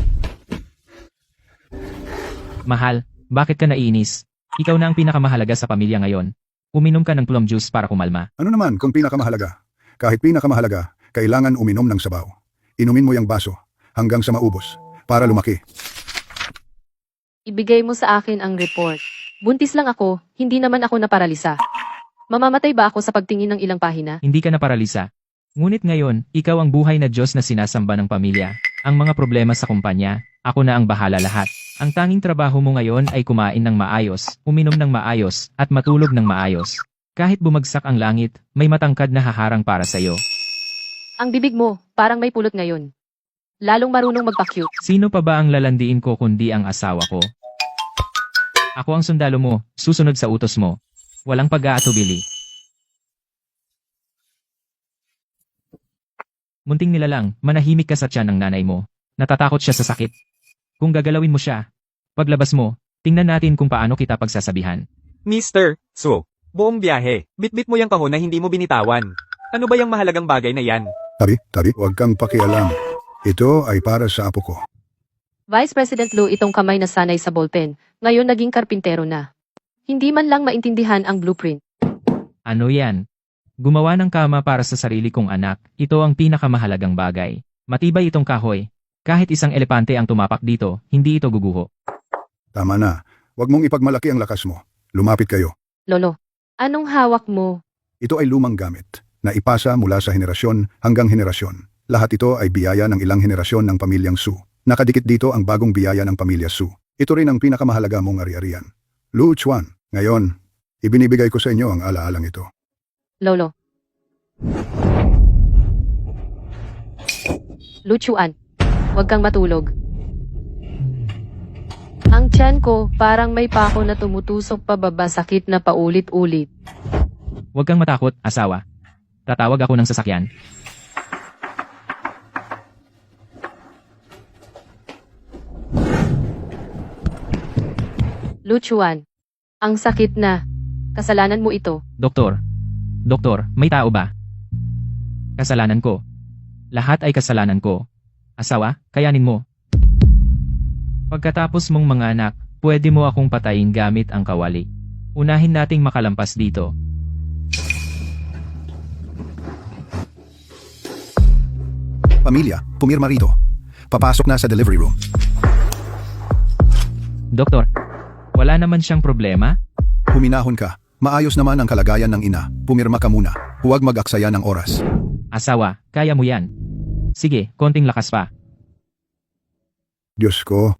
Mahal, bakit ka naiinis? Ikaw na ang pinakamahalaga sa pamilya ngayon. Uminom ka ng plum juice para kumalma. Ano naman kung pinakamahalaga? Kahit pinakamahalaga, kailangan uminom ng sabaw. Inumin mo yung baso hanggang sa maubos para lumaki. Ibigay mo sa akin ang report. Buntis lang ako, hindi naman ako naparalisa. Mamamatay ba ako sa pagtingin ng ilang pahina? Hindi ka na paralisa. Ngunit ngayon, ikaw ang buhay na Diyos na sinasamba ng pamilya. Ang mga problema sa kumpanya, ako na ang bahala lahat. Ang tanging trabaho mo ngayon ay kumain ng maayos, uminom ng maayos, at matulog ng maayos. Kahit bumagsak ang langit, may matangkad na haharang para sa'yo. Ang bibig mo, parang may pulot ngayon. Lalong marunong magpa-cute. Sino pa ba ang lalandiin ko kundi ang asawa ko? Ako ang sundalo mo, susunod sa utos mo. Walang pag-aatubili. Munting nila lang, manahimik ka sa tiyan ng nanay mo. Natatakot siya sa sakit. Kung gagalawin mo siya, paglabas mo, tingnan natin kung paano kita pagsasabihan. Mr. So, buong biyahe, bitbit mo yung kahon na hindi mo binitawan. Ano ba yung mahalagang bagay na yan? Tabi, huwag kang pakialam. Ito ay para sa apo ko. Vice President Lu, itong kamay na sanay sa ballpen, ngayon naging karpintero na. Hindi man lang maintindihan ang blueprint. Ano yan? Gumawa ng kama para sa sarili kong anak, ito ang pinakamahalagang bagay. Matibay itong kahoy. Kahit isang elepante ang tumapak dito, hindi ito guguho. Tama na. Huwag mong ipagmalaki ang lakas mo. Lumapit kayo. Lolo, anong hawak mo? Ito ay lumang gamit na ipasa mula sa henerasyon hanggang henerasyon. Lahat ito ay biyaya ng ilang henerasyon ng pamilyang Su. Nakadikit dito ang bagong biyaya ng pamilya Su. Ito rin ang pinakamahalaga mong ari-arian. Lu Chuan, ngayon, ibinibigay ko sa inyo ang alaalang ito. Lolo. Lu Chuan, huwag kang matulog. Ang tiyan ko, parang may pako na tumutusok pababa, sakit na paulit-ulit. Huwag kang matakot, asawa. Tatawag ako ng sasakyan. Lu Chuan, ang sakit na. Kasalanan mo ito. Doktor, may tao ba? Kasalanan ko. Lahat ay kasalanan ko. Asawa, kayanin mo. Pagkatapos mong manganak, pwede mo akong patayin gamit ang kawali. Unahin nating makalampas dito. Pamilya, pumirma rito. Papasok na sa delivery room. Doktor, wala naman siyang problema? Huminahon ka. Maayos naman ang kalagayan ng ina. Pumirma ka muna. Huwag mag-aksaya ng oras. Asawa, kaya mo yan. Sige, konting lakas pa. Diyos ko,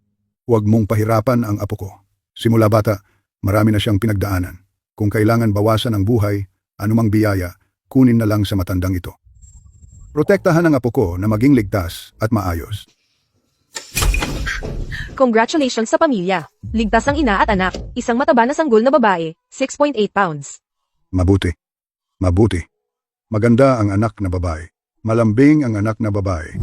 huwag mong pahirapan ang apo ko. Simula bata, marami na siyang pinagdaanan. Kung kailangan bawasan ang buhay, anumang biyaya, kunin na lang sa matandang ito. Protektahan ang apo ko na maging ligtas at maayos. Congratulations sa pamilya. Ligtas ang ina at anak. Isang mataba na sanggol na babae, 6.8 pounds. Mabuti. Maganda ang anak na babae. Malambing ang anak na babae.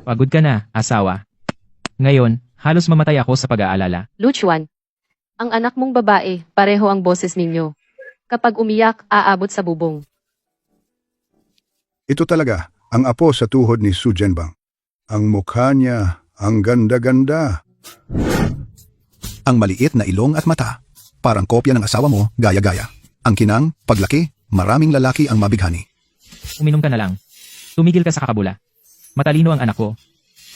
Pagod ka na, asawa. Ngayon, halos mamatay ako sa pag-aalala. Lu Chuan, ang anak mong babae, pareho ang boses ninyo. Kapag umiyak, aabot sa bubong. Ito talaga, ang apo sa tuhod ni Su Jianbang. Ang mukha niya, ang ganda-ganda. Ang maliit na ilong at mata. Parang kopya ng asawa mo, gaya-gaya. Ang kinang, paglaki, maraming lalaki ang mabighani. Uminom ka na lang. Tumigil ka sa kakabula. Matalino ang anak ko.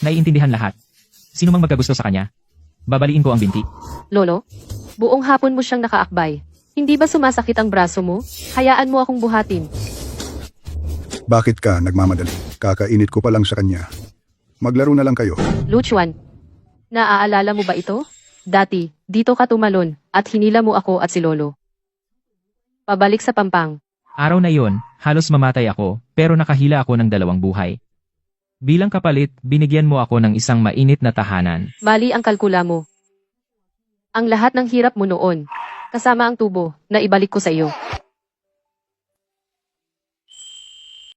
Naiintindihan lahat. Sino mang magkagusto sa kanya? Babaliin ko ang binti. Lolo, buong hapon mo siyang nakaakbay. Hindi ba sumasakit ang braso mo? Hayaan mo akong buhatin. Bakit ka nagmamadali? Kakainit ko pa lang sa kanya. Maglaro na lang kayo. Lu Chuan, naaalala mo ba ito? Dati, dito ka tumalon, at hinila mo ako at si Lolo. Pabalik sa Pampang. Araw na yon, halos mamatay ako, pero nakahila ako ng 2 buhay. Bilang kapalit, binigyan mo ako ng isang mainit na tahanan. Mali ang kalkula mo. Ang lahat ng hirap mo noon, kasama ang tubo, na ibalik ko sa iyo.